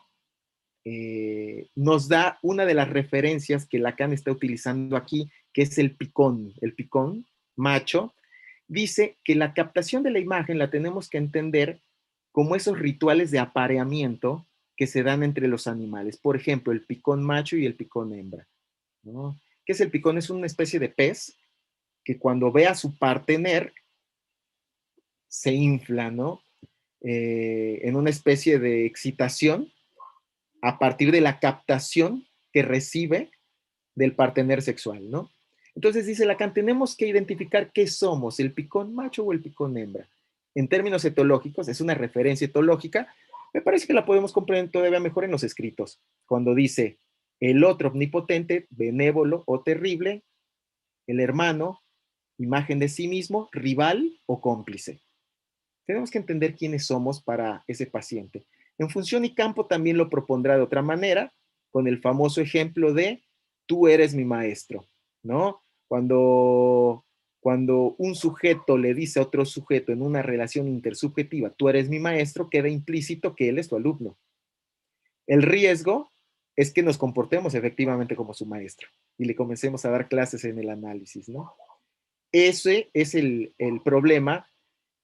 S3: nos da una de las referencias que Lacan está utilizando aquí, que es el picón macho. Dice que la captación de la imagen la tenemos que entender como esos rituales de apareamiento que se dan entre los animales. Por ejemplo, el picón macho y el picón hembra, ¿no? ¿Qué es el picón? Es una especie de pez que cuando ve a su partener se infla, ¿no? En una especie de excitación a partir de la captación que recibe del partener sexual, ¿no? Entonces dice Lacan, tenemos que identificar qué somos, el picón macho o el picón hembra. En términos etológicos, es una referencia etológica, me parece que la podemos comprender todavía mejor en los escritos, cuando dice el otro omnipotente, benévolo o terrible, el hermano, imagen de sí mismo, rival o cómplice. Tenemos que entender quiénes somos para ese paciente. En función y campo también lo propondrá de otra manera, con el famoso ejemplo de tú eres mi maestro, ¿no? Cuando un sujeto le dice a otro sujeto en una relación intersubjetiva, tú eres mi maestro, queda implícito que él es tu alumno. El riesgo es que nos comportemos efectivamente como su maestro y le comencemos a dar clases en el análisis, ¿no? Ese es el problema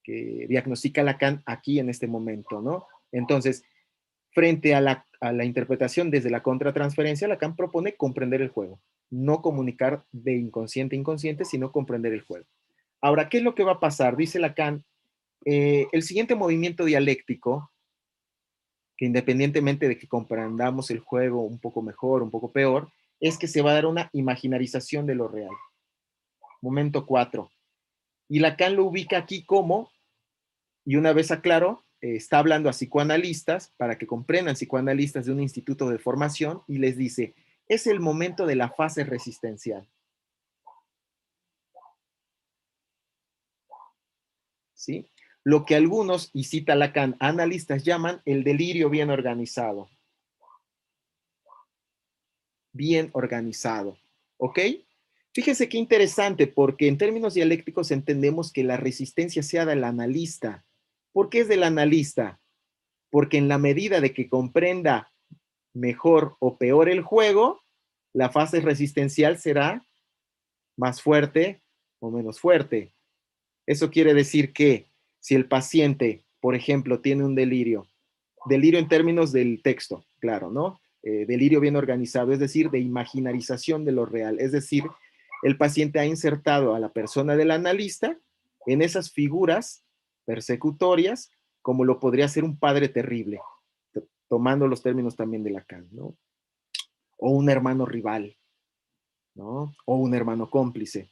S3: que diagnostica Lacan aquí en este momento, ¿no? Entonces, frente a la interpretación desde la contratransferencia, Lacan propone comprender el juego, no comunicar de inconsciente a inconsciente, sino comprender el juego. Ahora, ¿qué es lo que va a pasar? Dice Lacan, el siguiente movimiento dialéctico, que independientemente de que comprendamos el juego un poco mejor, un poco peor, es que se va a dar una imaginarización de lo real. Momento 4. Y Lacan lo ubica aquí como, y una vez aclaro, está hablando a psicoanalistas para que comprendan psicoanalistas de un instituto de formación y les dice, es el momento de la fase resistencial. ¿Sí? Lo que algunos, y cita Lacan, analistas llaman el delirio bien organizado. Bien organizado. ¿Ok? Fíjense qué interesante, porque en términos dialécticos entendemos que la resistencia sea del analista. ¿Por qué es del analista? Porque en la medida de que comprenda mejor o peor el juego, la fase resistencial será más fuerte o menos fuerte. Eso quiere decir que si el paciente, por ejemplo, tiene un delirio en términos del texto, claro, ¿no? Delirio bien organizado, es decir, de imaginarización de lo real, es decir, el paciente ha insertado a la persona del analista en esas figuras persecutorias, como lo podría ser un padre terrible, tomando los términos también de Lacan, ¿no? O un hermano rival, ¿no? O un hermano cómplice.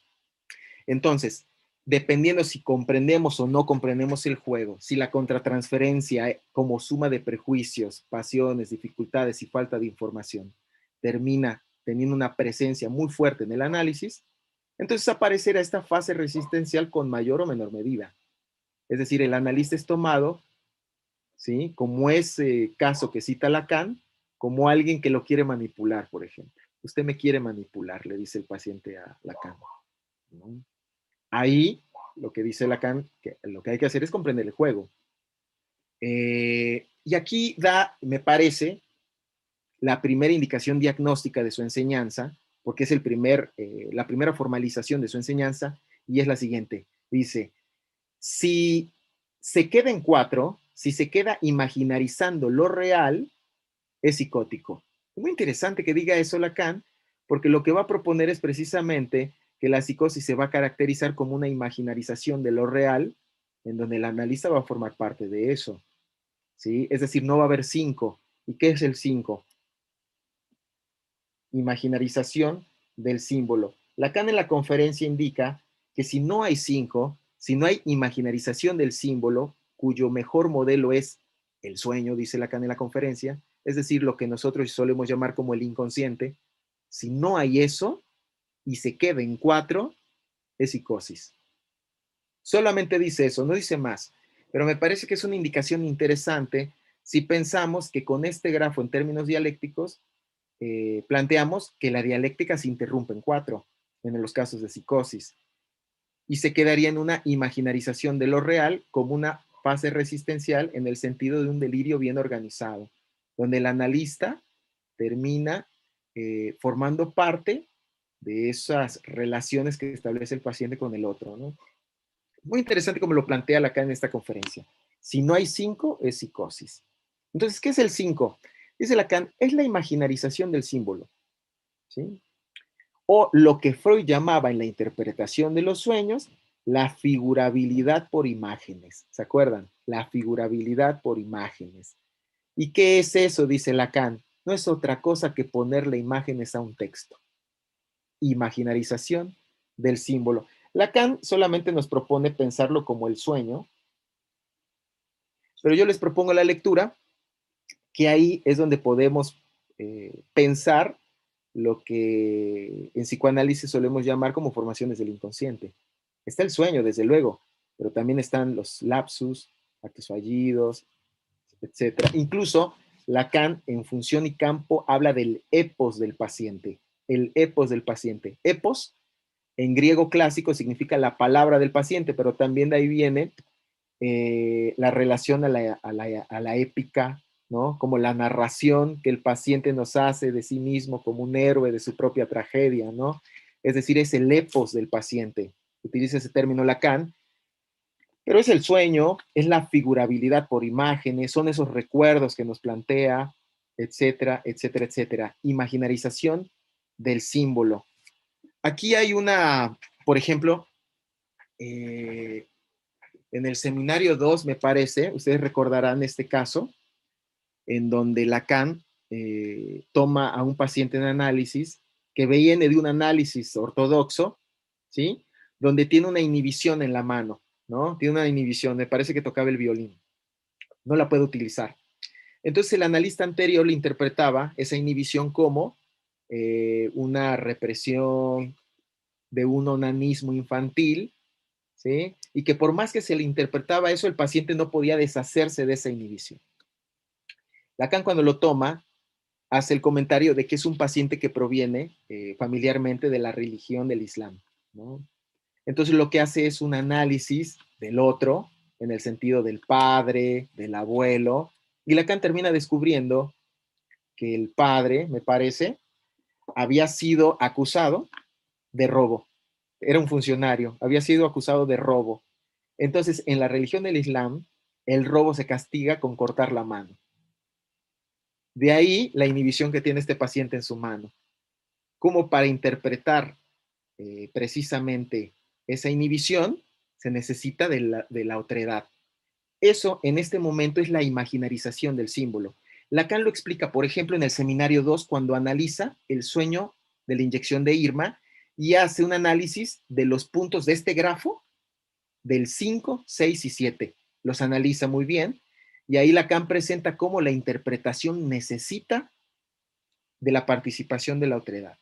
S3: Entonces, dependiendo si comprendemos o no comprendemos el juego, si la contratransferencia como suma de prejuicios, pasiones, dificultades y falta de información termina teniendo una presencia muy fuerte en el análisis, entonces aparecerá esta fase resistencial con mayor o menor medida. Es decir, el analista es tomado, ¿sí? Como ese caso que cita Lacan, como alguien que lo quiere manipular, por ejemplo. Usted me quiere manipular, le dice el paciente a Lacan, ¿no? Ahí lo que dice Lacan, que lo que hay que hacer es comprender el juego. Y aquí da, me parece, la primera indicación diagnóstica de su enseñanza, porque es la primera formalización de su enseñanza, y es la siguiente. Dice, si se queda en 4, si se queda imaginarizando lo real, es psicótico. Es muy interesante que diga eso Lacan, porque lo que va a proponer es precisamente que la psicosis se va a caracterizar como una imaginarización de lo real, en donde el analista va a formar parte de eso, ¿sí? Es decir, no va a haber 5. ¿Y qué es el 5? Imaginarización del símbolo. Lacan en la conferencia indica que si no hay 5, si no hay imaginarización del símbolo, cuyo mejor modelo es el sueño, dice Lacan en la conferencia, es decir, lo que nosotros solemos llamar como el inconsciente, si no hay eso y se queda en 4, es psicosis. Solamente dice eso, no dice más, pero me parece que es una indicación interesante si pensamos que con este grafo en términos dialécticos planteamos que la dialéctica se interrumpe en 4, en los casos de psicosis, y se quedaría en una imaginarización de lo real como una fase resistencial en el sentido de un delirio bien organizado, donde el analista termina formando parte de esas relaciones que establece el paciente con el otro, ¿no? Muy interesante como lo plantea Lacan en esta conferencia. Si no hay 5, es psicosis. Entonces, ¿qué es el 5? Dice Lacan, es la imaginarización del símbolo, ¿sí? O lo que Freud llamaba en la interpretación de los sueños, la figurabilidad por imágenes. ¿Se acuerdan? La figurabilidad por imágenes. ¿Y qué es eso? Dice Lacan. No es otra cosa que ponerle imágenes a un texto. Imaginarización del símbolo. Lacan solamente nos propone pensarlo como el sueño, pero yo les propongo la lectura, que ahí es donde podemos pensar lo que en psicoanálisis solemos llamar como formaciones del inconsciente. Está el sueño, desde luego, pero también están los lapsus, actos fallidos, etc. Incluso Lacan, en función y campo, habla del epos del paciente. El epos del paciente. Epos, en griego clásico, significa la palabra del paciente, pero también de ahí viene la relación a la épica, ¿no? Como la narración que el paciente nos hace de sí mismo como un héroe de su propia tragedia, ¿no? Es decir, es el epos del paciente. Utiliza ese término Lacan, pero es el sueño, es la figurabilidad por imágenes, son esos recuerdos que nos plantea, etcétera, etcétera, etcétera. Imaginarización del símbolo. Aquí hay una, por ejemplo, en el seminario 2, me parece, ustedes recordarán este caso, en donde Lacan toma a un paciente en análisis que viene de un análisis ortodoxo, ¿sí? Donde tiene una inhibición en la mano, ¿no? Tiene una inhibición, me parece que tocaba el violín, no la puede utilizar. Entonces el analista anterior le interpretaba esa inhibición como una represión de un onanismo infantil, ¿sí? Y que por más que se le interpretaba eso, el paciente no podía deshacerse de esa inhibición. Lacan, cuando lo toma, hace el comentario de que es un paciente que proviene familiarmente de la religión del Islam, ¿no? Entonces lo que hace es un análisis del otro, en el sentido del padre, del abuelo, y Lacan termina descubriendo que el padre, me parece, había sido acusado de robo. Era un funcionario, había sido acusado de robo. Entonces, en la religión del Islam, el robo se castiga con cortar la mano. De ahí la inhibición que tiene este paciente en su mano. Como para interpretar precisamente esa inhibición, se necesita de la otredad. Eso en este momento es la imaginarización del símbolo. Lacan lo explica, por ejemplo, en el seminario 2, cuando analiza el sueño de la inyección de Irma y hace un análisis de los puntos de este grafo del 5, 6 y 7. Los analiza muy bien y ahí Lacan presenta cómo la interpretación necesita de la participación de la otredad,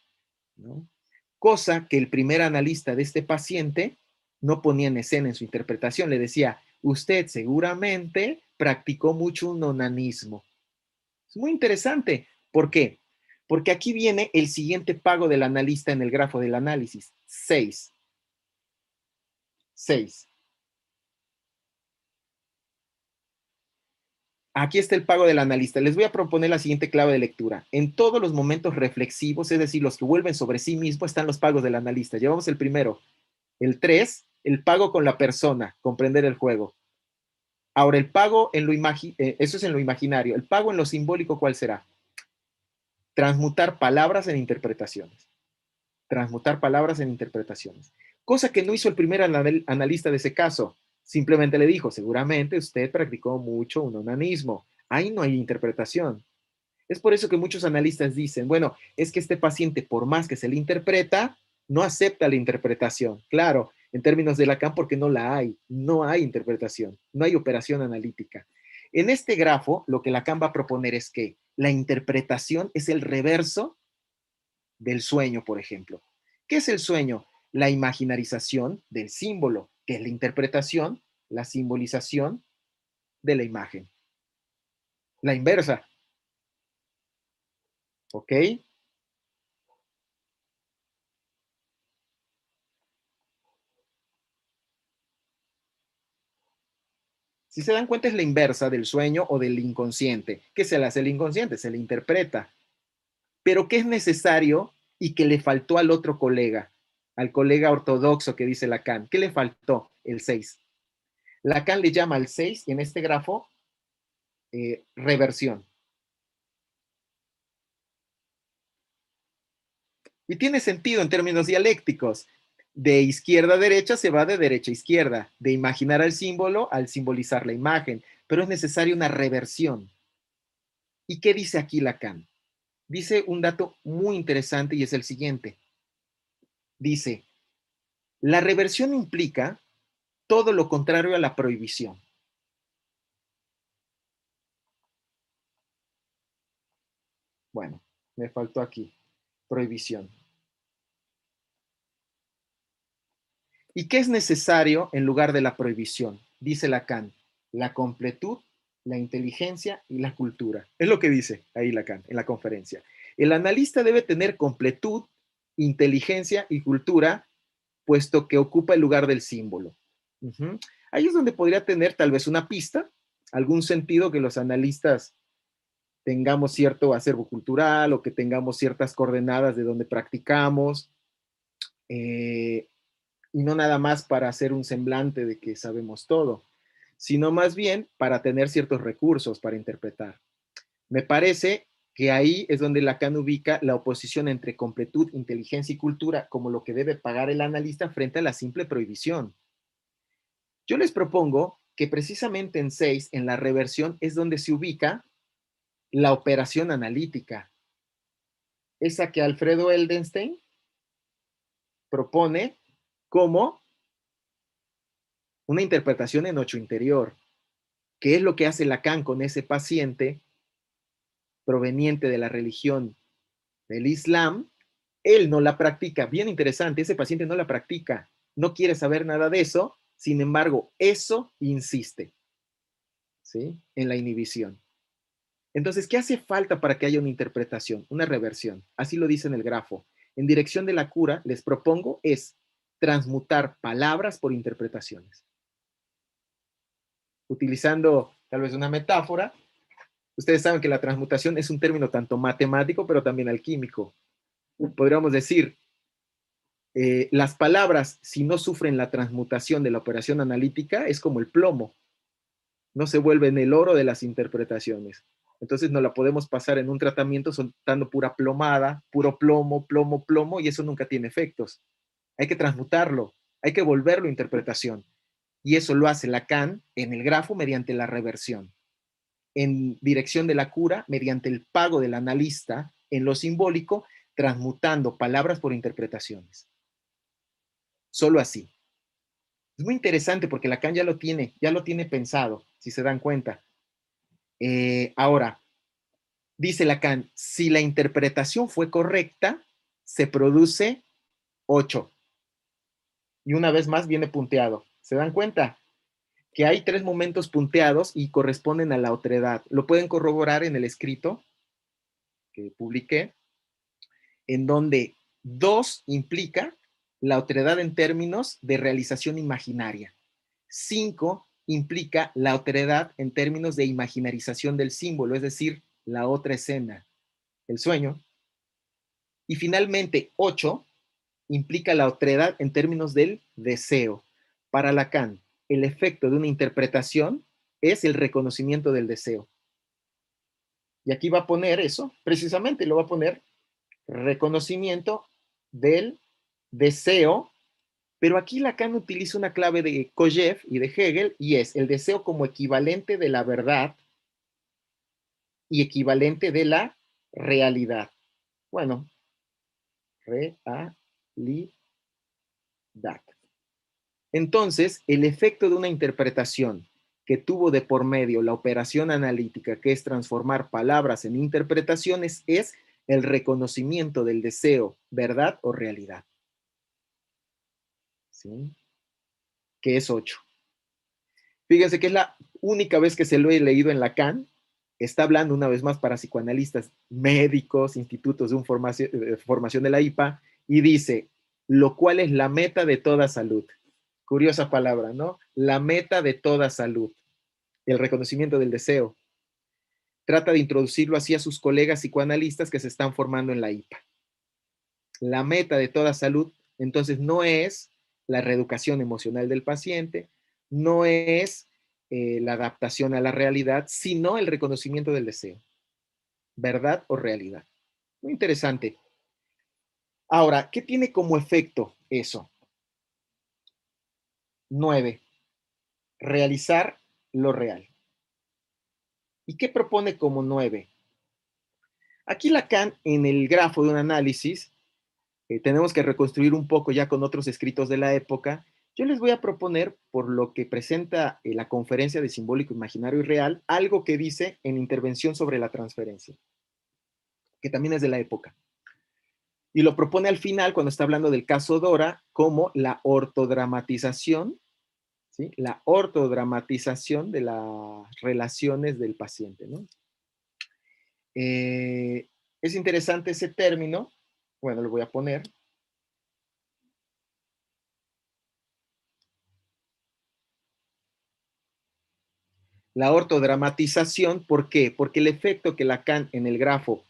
S3: ¿no? Cosa que el primer analista de este paciente no ponía en escena en su interpretación. Le decía, usted seguramente practicó mucho un onanismo. Es muy interesante. ¿Por qué? Porque aquí viene el siguiente pago del analista en el grafo del análisis. 6. 6. Aquí está el pago del analista. Les voy a proponer la siguiente clave de lectura. En todos los momentos reflexivos, es decir, los que vuelven sobre sí mismo, están los pagos del analista. Llevamos el primero. El 3, el pago con la persona, comprender el juego. Ahora, el pago en lo eso es en lo imaginario. El pago en lo simbólico, ¿cuál será? Transmutar palabras en interpretaciones. Transmutar palabras en interpretaciones. Cosa que no hizo el primer analista de ese caso. Simplemente le dijo, seguramente usted practicó mucho un onanismo. Ahí no hay interpretación. Es por eso que muchos analistas dicen, bueno, es que este paciente, por más que se le interpreta, no acepta la interpretación. Claro, en términos de Lacan, porque no la hay. No hay interpretación, no hay operación analítica. En este grafo, lo que Lacan va a proponer es que la interpretación es el reverso del sueño, por ejemplo. ¿Qué es el sueño? La imaginarización del símbolo, que es la interpretación, la simbolización de la imagen. La inversa. ¿Ok? Si se dan cuenta, es la inversa del sueño o del inconsciente. ¿Qué se le hace al inconsciente? Se le interpreta. Pero ¿qué es necesario y que le faltó al otro colega? Al colega ortodoxo que dice Lacan. ¿Qué le faltó? El 6. Lacan le llama al 6 en este grafo reversión. Y tiene sentido en términos dialécticos. De izquierda a derecha se va de derecha a izquierda, de imaginar al símbolo al simbolizar la imagen, pero es necesaria una reversión. ¿Y qué dice aquí Lacan? Dice un dato muy interesante y es el siguiente. Dice, la reversión implica todo lo contrario a la prohibición. Bueno, me faltó aquí, prohibición. ¿Y qué es necesario en lugar de la prohibición? Dice Lacan, la completud, la inteligencia y la cultura. Es lo que dice ahí Lacan en la conferencia. El analista debe tener completud, inteligencia y cultura, puesto que ocupa el lugar del símbolo. Ahí es donde podría tener tal vez una pista, algún sentido que los analistas tengamos cierto acervo cultural o que tengamos ciertas coordenadas de donde practicamos. Y no nada más para hacer un semblante de que sabemos todo, sino más bien para tener ciertos recursos para interpretar. Me parece que ahí es donde Lacan ubica la oposición entre completud, inteligencia y cultura como lo que debe pagar el analista frente a la simple prohibición. Yo les propongo que precisamente en 6, en la reversión, es donde se ubica la operación analítica, esa que Alfredo Eldenstein propone como una interpretación en 8 interior. ¿Qué es lo que hace Lacan con ese paciente proveniente de la religión del Islam? Él no la practica. Bien interesante, ese paciente no la practica. No quiere saber nada de eso. Sin embargo, eso insiste, ¿sí?, en la inhibición. Entonces, ¿qué hace falta para que haya una interpretación, una reversión? Así lo dice en el grafo. En dirección de la cura, les propongo es transmutar palabras por interpretaciones. Utilizando tal vez una metáfora, ustedes saben que la transmutación es un término tanto matemático, pero también alquímico. Podríamos decir, las palabras, si no sufren la transmutación de la operación analítica, es como el plomo. No se vuelven el oro de las interpretaciones. Entonces no la podemos pasar en un tratamiento soltando pura plomada, puro plomo, plomo, plomo, y eso nunca tiene efectos. Hay que transmutarlo, hay que volverlo a interpretación. Y eso lo hace Lacan en el grafo mediante la reversión. En dirección de la cura, mediante el pago del analista en lo simbólico, transmutando palabras por interpretaciones. Solo así. Es muy interesante porque Lacan ya lo tiene pensado, si se dan cuenta. Ahora, dice Lacan, si la interpretación fue correcta, se produce 8. Y una vez más viene punteado. ¿Se dan cuenta? Que hay 3 momentos punteados y corresponden a la otredad. Lo pueden corroborar en el escrito que publiqué, en donde 2 implica la otredad en términos de realización imaginaria. 5 implica la otredad en términos de imaginarización del símbolo, es decir, la otra escena, el sueño. Y finalmente 8 implica la otredad en términos del deseo. Para Lacan, el efecto de una interpretación es el reconocimiento del deseo. Y aquí va a poner eso, precisamente lo va a poner reconocimiento del deseo, pero aquí Lacan utiliza una clave de Kojève y de Hegel, y es el deseo como equivalente de la verdad y equivalente de la realidad. Bueno, realidad. Entonces, el efecto de una interpretación que tuvo de por medio la operación analítica, que es transformar palabras en interpretaciones, es el reconocimiento del deseo, verdad o realidad. ¿Sí? Que es 8. Fíjense que es la única vez que se lo he leído en Lacan. Está hablando una vez más para psicoanalistas, médicos, institutos de formación de la IPA, y dice, lo cual es la meta de toda salud. Curiosa palabra, ¿no? La meta de toda salud. el reconocimiento del deseo. Trata de introducirlo así a sus colegas psicoanalistas que se están formando en la IPA. La meta de toda salud, entonces, no es la reeducación emocional del paciente, no es la adaptación a la realidad, sino el reconocimiento del deseo. ¿Verdad o realidad? Muy interesante. Ahora, ¿qué tiene como efecto eso? 9. Realizar lo real. ¿Y qué propone como 9? Aquí Lacan, en el grafo de un análisis, tenemos que reconstruir un poco ya con otros escritos de la época. Yo les voy a proponer, por lo que presenta la conferencia de simbólico, imaginario y real, algo que dice en Intervención sobre la transferencia, que también es de la época. Y lo propone al final, cuando está hablando del caso Dora, como la ortodramatización, ¿sí? La ortodramatización de las relaciones del paciente, ¿no? Es interesante ese término. Bueno, lo voy a poner. La ortodramatización, ¿por qué? Porque el efecto que Lacan en el grafo,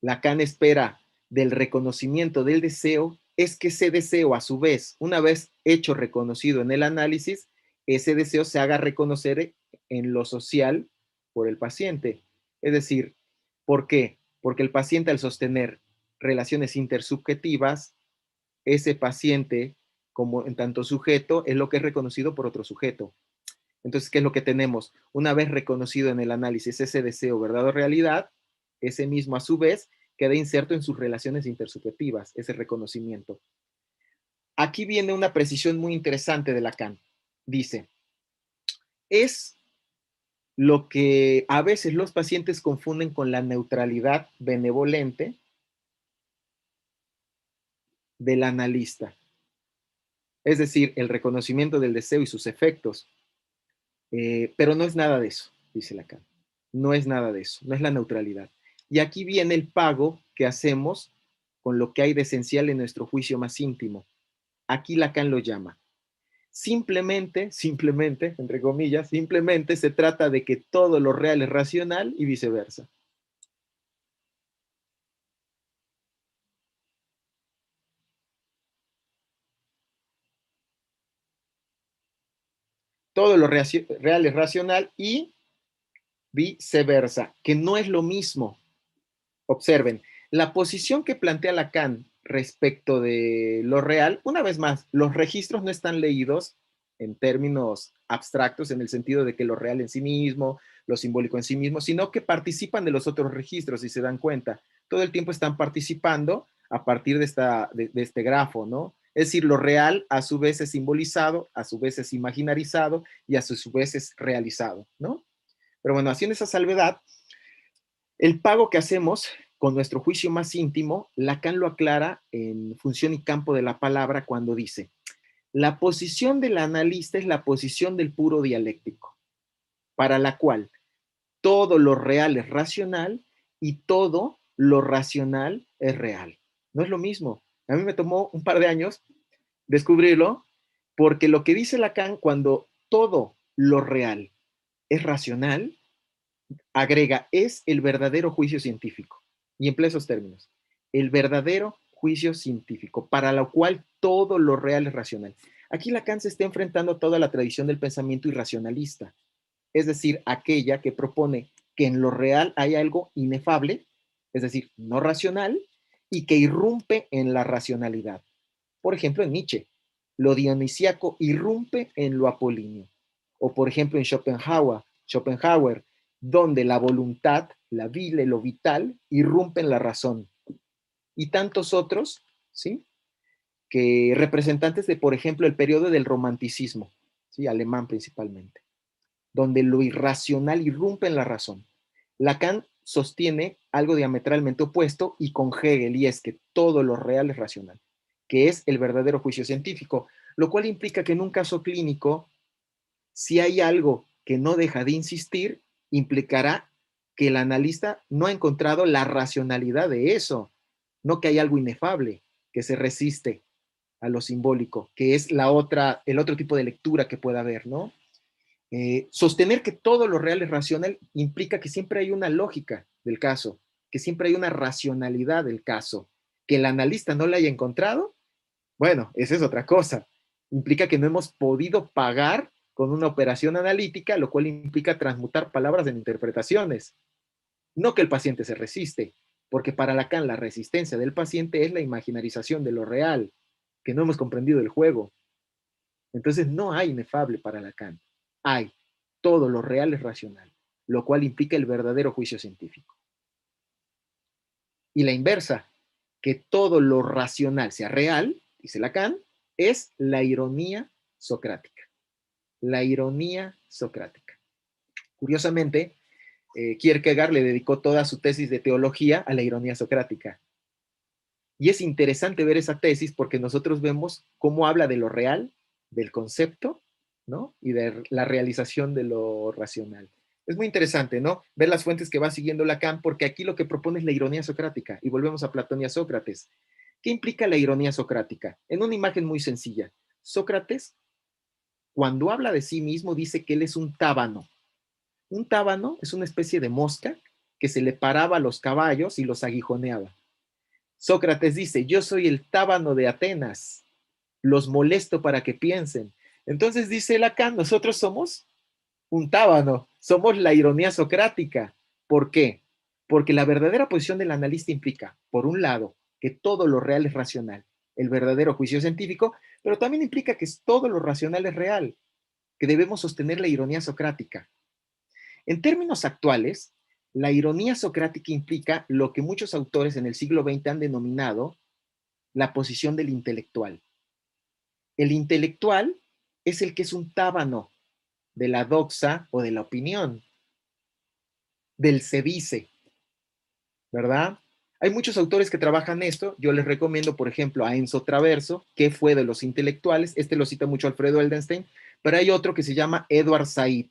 S3: Lacan espera del reconocimiento del deseo, es que ese deseo, a su vez, una vez hecho reconocido en el análisis, ese deseo se haga reconocer en lo social por el paciente. Es decir, ¿por qué? Porque el paciente, al sostener relaciones intersubjetivas, ese paciente, como en tanto sujeto, es lo que es reconocido por otro sujeto. Entonces, ¿qué es lo que tenemos? Una vez reconocido en el análisis ese deseo, verdad o realidad, ese mismo a su vez queda inserto en sus relaciones intersubjetivas, ese reconocimiento. Aquí viene una precisión muy interesante de Lacan. Dice, es lo que a veces los pacientes confunden con la neutralidad benevolente del analista. Es decir, el reconocimiento del deseo y sus efectos. Pero no es nada de eso, dice Lacan. No es nada de eso, no es la neutralidad. Y aquí viene el pago que hacemos con lo que hay de esencial en nuestro juicio más íntimo. Aquí Lacan lo llama. Simplemente, entre comillas, simplemente se trata de que todo lo real es racional y viceversa. Todo lo real es racional y viceversa, que no es lo mismo. Observen, la posición que plantea Lacan respecto de lo real, una vez más, los registros no están leídos en términos abstractos, en el sentido de que lo real en sí mismo, lo simbólico en sí mismo, sino que participan de los otros registros, si se dan cuenta. Todo el tiempo están participando a partir de este grafo, ¿no? Es decir, lo real a su vez es simbolizado, a su vez es imaginarizado y a su vez es realizado, ¿no? Pero bueno, haciendo esa salvedad, el pago que hacemos con nuestro juicio más íntimo, Lacan lo aclara en Función y Campo de la Palabra cuando dice, la posición del analista es la posición del puro dialéctico, para la cual todo lo real es racional y todo lo racional es real. No es lo mismo. A mí me tomó un par de años descubrirlo, porque lo que dice Lacan cuando todo lo real es racional, agrega, es el verdadero juicio científico. Y emplea esos términos. El verdadero juicio científico, para lo cual todo lo real es racional. Aquí Lacan se está enfrentando a toda la tradición del pensamiento irracionalista, es decir, aquella que propone que en lo real hay algo inefable, es decir, no racional, y que irrumpe en la racionalidad. Por ejemplo, en Nietzsche, lo dionisíaco irrumpe en lo apolíneo. O por ejemplo, en Schopenhauer, donde la voluntad, la vile, lo vital, irrumpe en la razón. Y tantos otros, ¿sí? Que representantes de, por ejemplo, el periodo del romanticismo, ¿sí? Alemán principalmente, donde lo irracional irrumpe en la razón. Lacan sostiene algo diametralmente opuesto y con Hegel, y es que todo lo real es racional, que es el verdadero juicio científico, lo cual implica que en un caso clínico, si hay algo que no deja de insistir, implicará que el analista no ha encontrado la racionalidad de eso, no que hay algo inefable que se resiste a lo simbólico, que es el otro tipo de lectura que pueda haber, ¿no? Sostener que todo lo real es racional implica que siempre hay una lógica del caso, que siempre hay una racionalidad del caso. Que el analista no la haya encontrado, bueno, esa es otra cosa. Implica que no hemos podido pagar con una operación analítica, lo cual implica transmutar palabras en interpretaciones. No que el paciente se resiste, porque para Lacan la resistencia del paciente es la imaginarización de lo real, que no hemos comprendido el juego. Entonces no hay inefable para Lacan. Hay todo lo real es racional, lo cual implica el verdadero juicio científico. Y la inversa, que todo lo racional sea real, dice Lacan, es la ironía socrática. La ironía socrática. Curiosamente, Kierkegaard le dedicó toda su tesis de teología a la ironía socrática. Y es interesante ver esa tesis porque nosotros vemos cómo habla de lo real, del concepto, ¿no? Y de la realización de lo racional. Es muy interesante, ¿no? Ver las fuentes que va siguiendo Lacan, porque aquí lo que propone es la ironía socrática. Y volvemos a Platón y a Sócrates. ¿Qué implica la ironía socrática? En una imagen muy sencilla. Sócrates, cuando habla de sí mismo, dice que él es un tábano. Un tábano es una especie de mosca que se le paraba a los caballos y los aguijoneaba. Sócrates dice, yo soy el tábano de Atenas, los molesto para que piensen. Entonces dice Lacan, nosotros somos un tábano, somos la ironía socrática. ¿Por qué? Porque la verdadera posición del analista implica, por un lado, que todo lo real es racional, el verdadero juicio científico, pero también implica que todo lo racional es real, que debemos sostener la ironía socrática. En términos actuales, la ironía socrática implica lo que muchos autores en el siglo XX han denominado la posición del intelectual. El intelectual es el que es un tábano de la doxa o de la opinión, del se dice, ¿verdad? Hay muchos autores que trabajan esto. Yo les recomiendo, por ejemplo, a Enzo Traverso, que fue de los intelectuales. Este lo cita mucho Alfredo Eldenstein, pero hay otro que se llama Edward Said,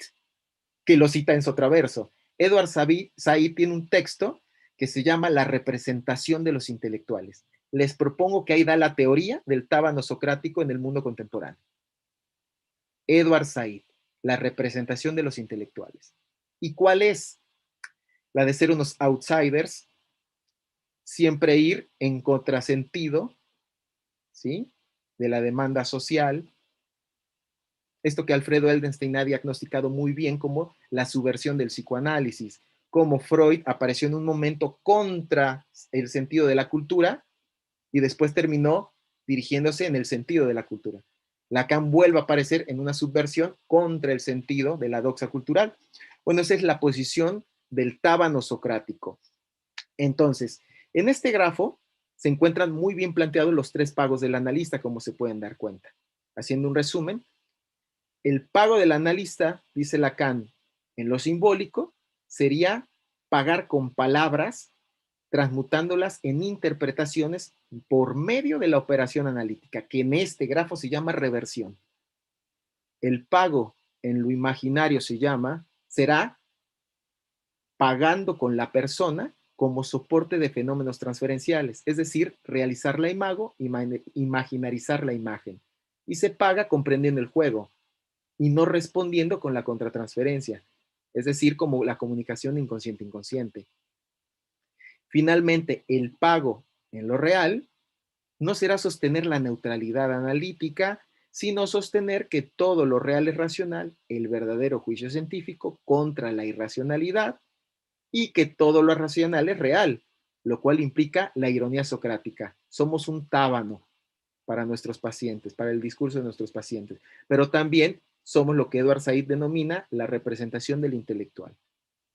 S3: que lo cita Enzo Traverso. Edward Said tiene un texto que se llama La representación de los intelectuales. Les propongo que ahí da la teoría del tábano socrático en el mundo contemporáneo. Edward Said, la representación de los intelectuales. ¿Y cuál es? La de ser unos outsiders, siempre ir en contrasentido, ¿sí? De la demanda social. Esto que Alfredo Eldenstein ha diagnosticado muy bien como la subversión del psicoanálisis, como Freud apareció en un momento contra el sentido de la cultura y después terminó dirigiéndose en el sentido de la cultura. Lacan vuelve a aparecer en una subversión contra el sentido de la doxa cultural. Bueno, esa es la posición del tábano socrático. Entonces, en este grafo se encuentran muy bien planteados los tres pagos del analista, como se pueden dar cuenta. Haciendo un resumen, el pago del analista, dice Lacan, en lo simbólico, sería pagar con palabras, transmutándolas en interpretaciones por medio de la operación analítica, que en este grafo se llama reversión. El pago en lo imaginario será pagando con la persona como soporte de fenómenos transferenciales, es decir, realizar la imago, imaginarizar la imagen. Y se paga comprendiendo el juego y no respondiendo con la contratransferencia, es decir, como la comunicación inconsciente-inconsciente. Finalmente, el pago en lo real no será sostener la neutralidad analítica, sino sostener que todo lo real es racional, el verdadero juicio científico contra la irracionalidad, y que todo lo racional es real, lo cual implica la ironía socrática. Somos un tábano para nuestros pacientes, para el discurso de nuestros pacientes, pero también somos lo que Edward Said denomina la representación del intelectual.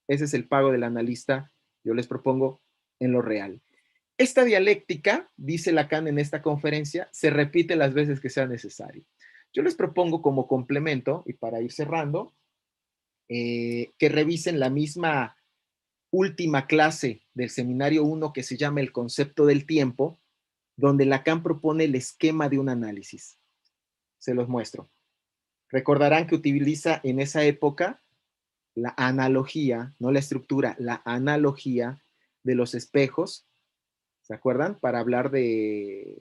S3: Ese es el pago del analista, yo les propongo, en lo real. Esta dialéctica, dice Lacan en esta conferencia, se repite las veces que sea necesario. Yo les propongo como complemento, y para ir cerrando, que revisen la misma última clase del seminario 1 que se llama el concepto del tiempo, donde Lacan propone el esquema de un análisis. Se los muestro. Recordarán que utiliza en esa época la analogía, no la estructura, la analogía de los espejos, ¿se acuerdan? Para hablar de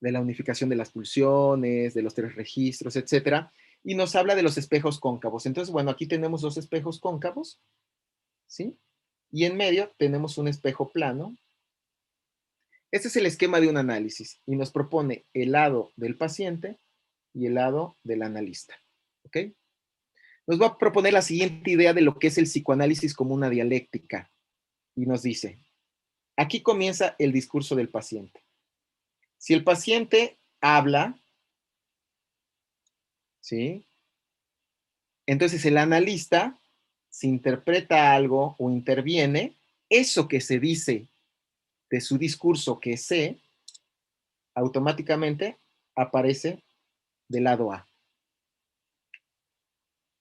S3: la unificación de las pulsiones, de los tres registros, etcétera. y nos habla de los espejos cóncavos. Entonces, bueno, aquí tenemos dos espejos cóncavos, ¿sí? Y en medio tenemos un espejo plano. Este es el esquema de un análisis y nos propone el lado del paciente y el lado del analista, ¿ok? Nos va a proponer la siguiente idea de lo que es el psicoanálisis como una dialéctica y nos dice, aquí comienza el discurso del paciente. Si el paciente habla, ¿sí? Entonces el analista, si interpreta algo o interviene, eso que se dice de su discurso que sé, automáticamente aparece del lado A.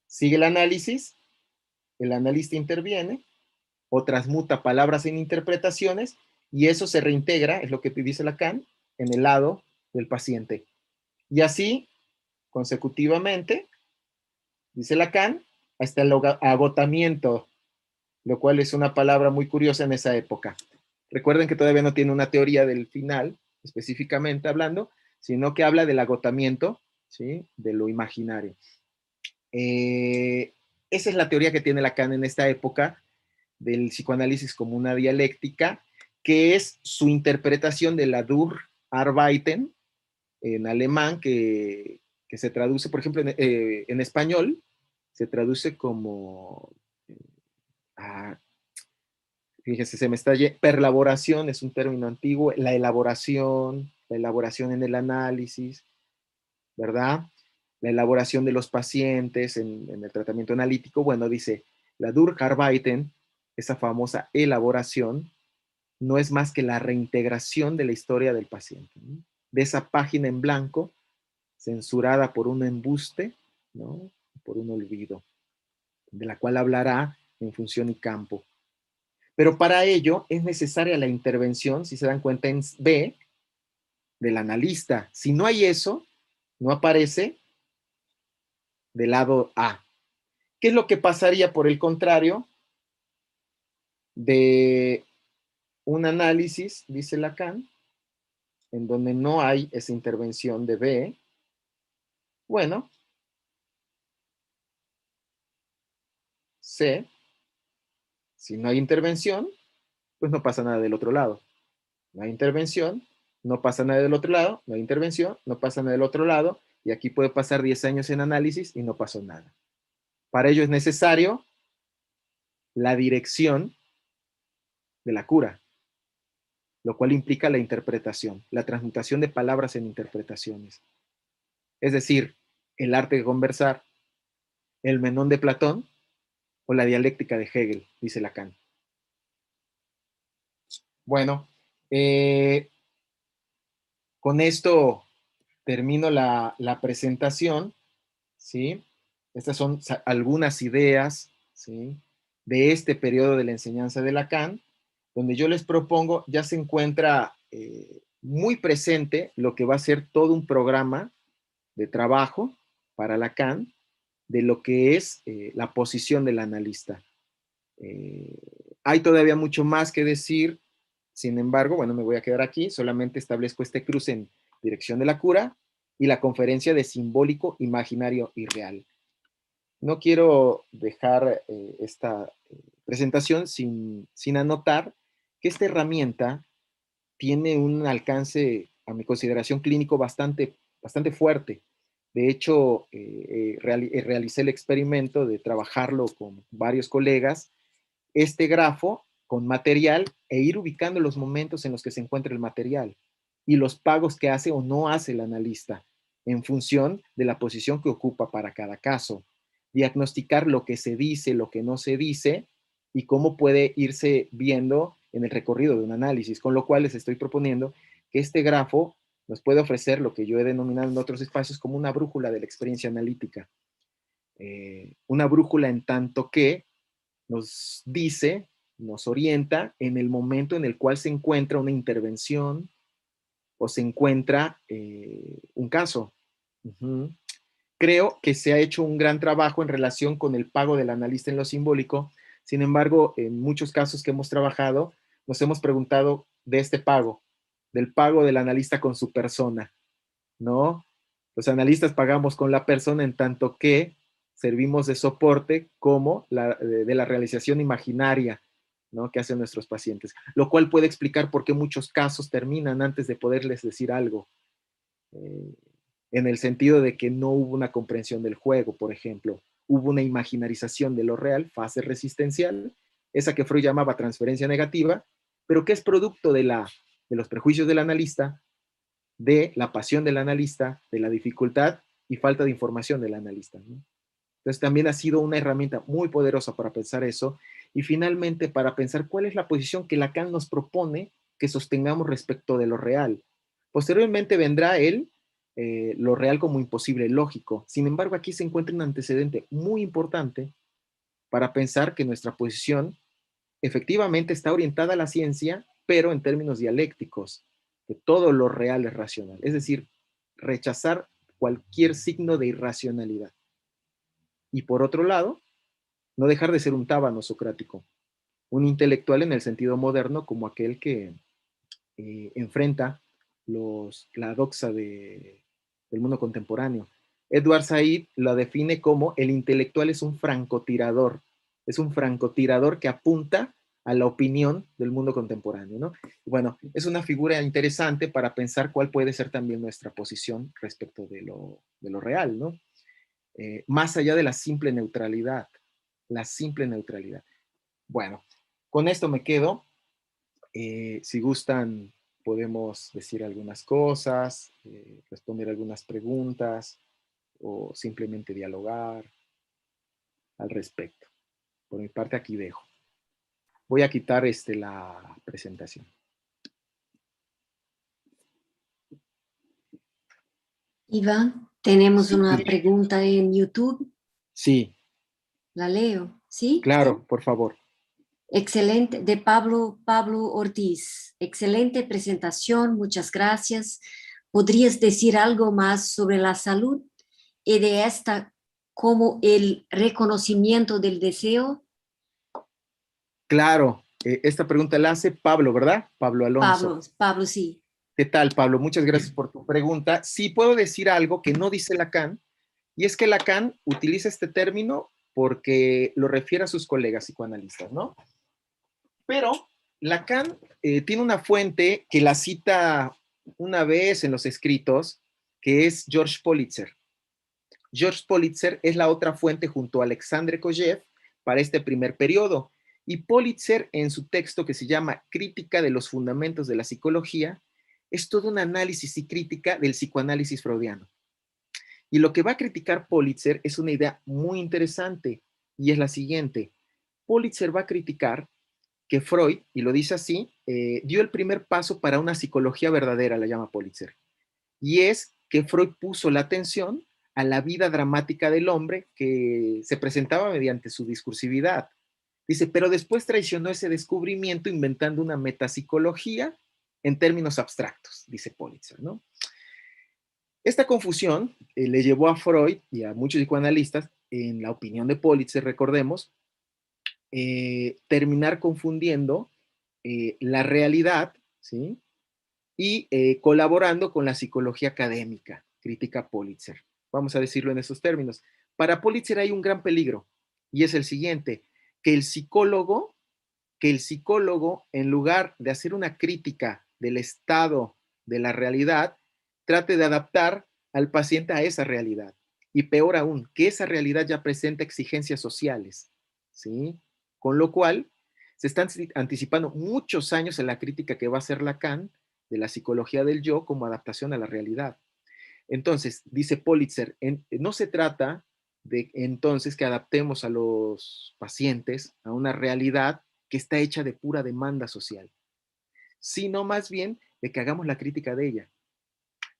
S3: Sigue el analista interviene o transmuta palabras en interpretaciones y eso se reintegra, es lo que dice Lacan, en el lado del paciente. Y así, consecutivamente, dice Lacan, hasta el agotamiento, lo cual es una palabra muy curiosa en esa época. Recuerden que todavía no tiene una teoría del final, específicamente hablando, sino que habla del agotamiento, ¿sí? De lo imaginario. Esa es la teoría que tiene Lacan en esta época del psicoanálisis como una dialéctica, que es su interpretación de la Durcharbeiten en alemán, que se traduce, por ejemplo, en español, se traduce como, fíjese, se me está, perlaboración es un término antiguo, la elaboración en el análisis, ¿verdad? La elaboración de los pacientes en el tratamiento analítico, bueno, dice, la Durcharbeiten, esa famosa elaboración, no es más que la reintegración de la historia del paciente, ¿no? De esa página en blanco, censurada por un embuste, ¿no? Por un olvido, de la cual hablará en función y campo. Pero para ello es necesaria la intervención, si se dan cuenta, en B, del analista. Si no hay eso, no aparece del lado A. ¿Qué es lo que pasaría, por el contrario, de un análisis, dice Lacan, en donde no hay esa intervención de B? Bueno, C, si no hay intervención, pues no pasa nada del otro lado. No hay intervención, no pasa nada del otro lado, no hay intervención, no pasa nada del otro lado, y aquí puede pasar 10 años en análisis y no pasó nada. Para ello es necesario la dirección de la cura, lo cual implica la interpretación, la transmutación de palabras en interpretaciones. Es decir, el arte de conversar, el Menón de Platón o la dialéctica de Hegel, dice Lacan. Bueno, con esto termino la presentación, ¿sí? Estas son algunas ideas, ¿sí? De este periodo de la enseñanza de Lacan, donde yo les propongo, ya se encuentra muy presente lo que va a ser todo un programa de trabajo para Lacan, de lo que es la posición del analista. Hay todavía mucho más que decir, sin embargo, bueno, me voy a quedar aquí, solamente establezco este cruce en dirección de la cura y la conferencia de simbólico, imaginario y real. No quiero dejar esta presentación sin anotar que esta herramienta tiene un alcance, a mi consideración, clínico bastante fuerte. De hecho, realicé el experimento de trabajarlo con varios colegas, este grafo con material e ir ubicando los momentos en los que se encuentra el material y los pagos que hace o no hace el analista en función de la posición que ocupa para cada caso. Diagnosticar lo que se dice, lo que no se dice y cómo puede irse viendo en el recorrido de un análisis, con lo cual les estoy proponiendo que este grafo nos puede ofrecer lo que yo he denominado en otros espacios como una brújula de la experiencia analítica. Una brújula en tanto que nos dice, nos orienta en el momento en el cual se encuentra una intervención o se encuentra un caso. Creo que se ha hecho un gran trabajo en relación con el pago del analista en lo simbólico. Sin embargo, en muchos casos que hemos trabajado, nos hemos preguntado de este pago, del pago del analista con su persona, ¿no? Los analistas pagamos con la persona en tanto que servimos de soporte como de la realización imaginaria, ¿no?, que hacen nuestros pacientes, lo cual puede explicar por qué muchos casos terminan antes de poderles decir algo, en el sentido de que no hubo una comprensión del juego, por ejemplo, hubo una imaginarización de lo real, fase resistencial, esa que Freud llamaba transferencia negativa, pero que es producto de los prejuicios del analista, de la pasión del analista, de la dificultad y falta de información del analista, ¿no? Entonces también ha sido una herramienta muy poderosa para pensar eso y finalmente para pensar cuál es la posición que Lacan nos propone que sostengamos respecto de lo real. Posteriormente vendrá lo real como imposible lógico. Sin embargo, aquí se encuentra un antecedente muy importante para pensar que nuestra posición efectivamente está orientada a la ciencia, pero en términos dialécticos, que todo lo real es racional. Es decir, rechazar cualquier signo de irracionalidad. Y por otro lado, no dejar de ser un tábano socrático, un intelectual en el sentido moderno como aquel que enfrenta la doxa del mundo contemporáneo. Edward Said lo define como el intelectual es un francotirador que apunta a la opinión del mundo contemporáneo, ¿no? Bueno, es una figura interesante para pensar cuál puede ser también nuestra posición respecto de lo real, ¿no? Más allá de la simple neutralidad. Bueno, con esto me quedo. Si gustan, podemos decir algunas cosas, responder algunas preguntas o simplemente dialogar al respecto. Por mi parte, aquí dejo. Voy a quitar la presentación.
S4: Iván, tenemos una pregunta en YouTube.
S3: Sí.
S4: La leo, ¿sí?
S3: Claro, por favor.
S4: Excelente, de Pablo Ortiz. Excelente presentación, muchas gracias. ¿Podrías decir algo más sobre la salud y de esta como el reconocimiento del deseo?
S3: Claro, esta pregunta la hace Pablo, ¿verdad? Pablo Alonso.
S4: Pablo, sí.
S3: ¿Qué tal, Pablo? Muchas gracias por tu pregunta. Sí, puedo decir algo que no dice Lacan, y es que Lacan utiliza este término porque lo refiere a sus colegas psicoanalistas, ¿no? Pero Lacan tiene una fuente que la cita una vez en los escritos, que es George Politzer. George Politzer es la otra fuente junto a Alexandre Kojev para este primer periodo. Y Politzer, en su texto que se llama Crítica de los Fundamentos de la Psicología, es todo un análisis y crítica del psicoanálisis freudiano. Y lo que va a criticar Politzer es una idea muy interesante, y es la siguiente. Politzer va a criticar que Freud, y lo dice así, dio el primer paso para una psicología verdadera, la llama Politzer. Y es que Freud puso la atención a la vida dramática del hombre que se presentaba mediante su discursividad. Dice, pero después traicionó ese descubrimiento inventando una metapsicología en términos abstractos, dice Politzer, ¿no? Esta confusión le llevó a Freud y a muchos psicoanalistas, en la opinión de Politzer, recordemos, terminar confundiendo la realidad, ¿sí?, y colaborando con la psicología académica, critica Politzer. Vamos a decirlo en esos términos. Para Politzer hay un gran peligro, y es el siguiente, que el psicólogo, en lugar de hacer una crítica del estado de la realidad, trate de adaptar al paciente a esa realidad. Y peor aún, que esa realidad ya presenta exigencias sociales, ¿sí? Con lo cual, se están anticipando muchos años en la crítica que va a hacer Lacan de la psicología del yo como adaptación a la realidad. Entonces, dice Politzer, no se trata de entonces que adaptemos a los pacientes a una realidad que está hecha de pura demanda social, sino más bien de que hagamos la crítica de ella.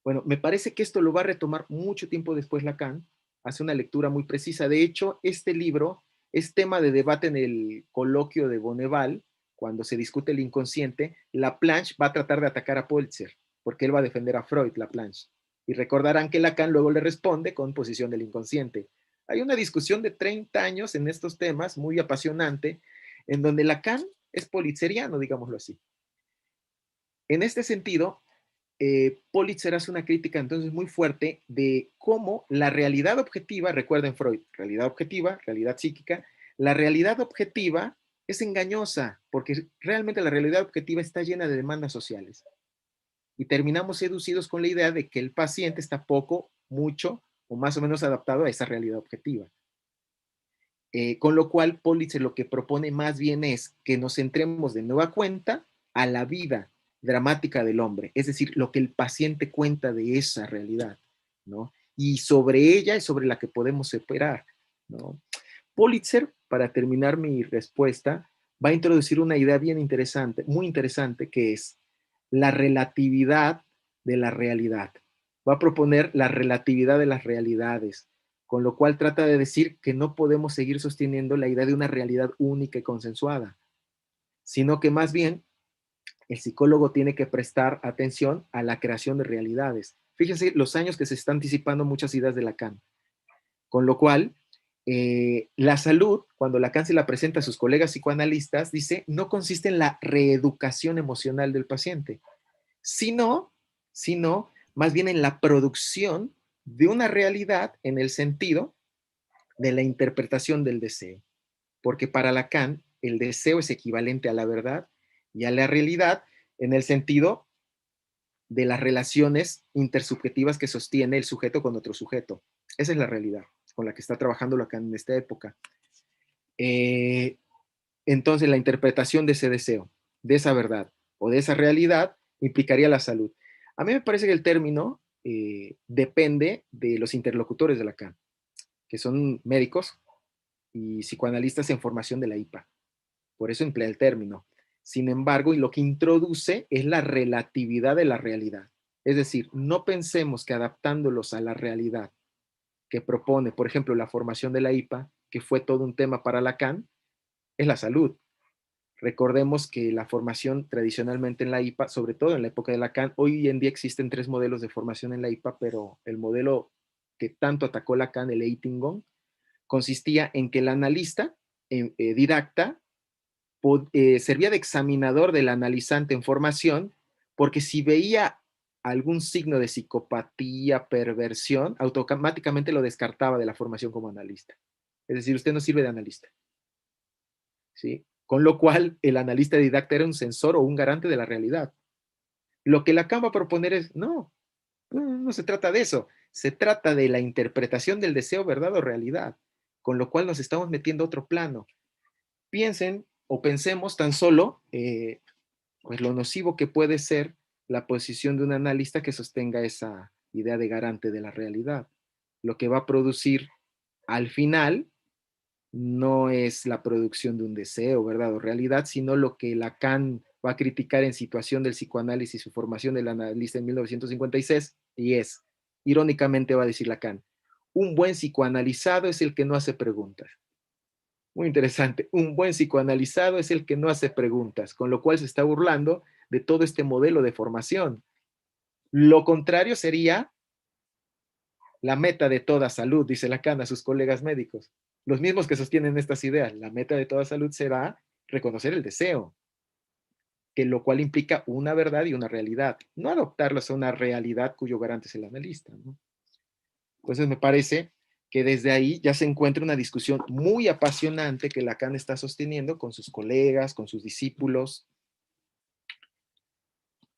S3: Bueno, me parece que esto lo va a retomar mucho tiempo después Lacan, hace una lectura muy precisa. De hecho, este libro es tema de debate en el coloquio de Bonneval, cuando se discute el inconsciente. Laplanche va a tratar de atacar a Politzer, porque él va a defender a Freud, Laplanche. Y recordarán que Lacan luego le responde con posición del inconsciente. Hay una discusión de 30 años en estos temas, muy apasionante, en donde Lacan es politzeriano, digámoslo así. En este sentido, Politzer hace una crítica entonces muy fuerte de cómo la realidad objetiva, recuerden Freud, realidad objetiva, realidad psíquica, la realidad objetiva es engañosa, porque realmente la realidad objetiva está llena de demandas sociales. Y terminamos seducidos con la idea de que el paciente está poco, mucho o más o menos adaptado a esa realidad objetiva. Con lo cual, Politzer lo que propone más bien es que nos centremos de nueva cuenta a la vida dramática del hombre, es decir, lo que el paciente cuenta de esa realidad, ¿no? Y sobre ella es sobre la que podemos operar, ¿no? Politzer, para terminar mi respuesta, va a introducir una idea bien interesante, muy interesante, que es la relatividad de la realidad. Va a proponer la relatividad de las realidades, con lo cual trata de decir que no podemos seguir sosteniendo la idea de una realidad única y consensuada, sino que más bien el psicólogo tiene que prestar atención a la creación de realidades. Fíjense los años que se están anticipando muchas ideas de Lacan, con lo cual la salud, cuando Lacan se la presenta a sus colegas psicoanalistas, dice, no consiste en la reeducación emocional del paciente, sino más bien en la producción de una realidad en el sentido de la interpretación del deseo. Porque para Lacan, el deseo es equivalente a la verdad y a la realidad en el sentido de las relaciones intersubjetivas que sostiene el sujeto con otro sujeto. Esa es la realidad con la que está trabajando Lacan en esta época. Entonces, la interpretación de ese deseo, de esa verdad o de esa realidad implicaría la salud. A mí me parece que el término depende de los interlocutores de Lacan, que son médicos y psicoanalistas en formación de la IPA. Por eso emplea el término. Sin embargo, y lo que introduce es la relatividad de la realidad. Es decir, no pensemos que adaptándolos a la realidad que propone, por ejemplo, la formación de la IPA, que fue todo un tema para Lacan, es la salud. Recordemos que la formación tradicionalmente en la IPA, sobre todo en la época de Lacan, hoy en día existen 3 modelos de formación en la IPA, pero el modelo que tanto atacó Lacan, el Eitingon, consistía en que el analista didacta servía de examinador del analizante en formación, porque si veía algún signo de psicopatía, perversión, automáticamente lo descartaba de la formación como analista. Es decir, usted no sirve de analista, ¿sí? Con lo cual, el analista didacta era un censor o un garante de la realidad. Lo que Lacan va a proponer es, no se trata de eso. Se trata de la interpretación del deseo, verdad o realidad, con lo cual nos estamos metiendo a otro plano. Piensen o pensemos tan solo pues lo nocivo que puede ser la posición de un analista que sostenga esa idea de garante de la realidad. Lo que va a producir al final no es la producción de un deseo, verdad o realidad, sino lo que Lacan va a criticar en Situación del psicoanálisis y su formación del analista en 1956, y es, irónicamente va a decir Lacan, un buen psicoanalizado es el que no hace preguntas. Muy interesante, un buen psicoanalizado es el que no hace preguntas, con lo cual se está burlando de todo este modelo de formación. Lo contrario sería la meta de toda salud, dice Lacan a sus colegas médicos. Los mismos que sostienen estas ideas, la meta de toda salud será reconocer el deseo, que lo cual implica una verdad y una realidad, no adoptarlos a una realidad cuyo garante es el analista, ¿no? Entonces me parece que desde ahí ya se encuentra una discusión muy apasionante que Lacan está sosteniendo con sus colegas, con sus discípulos.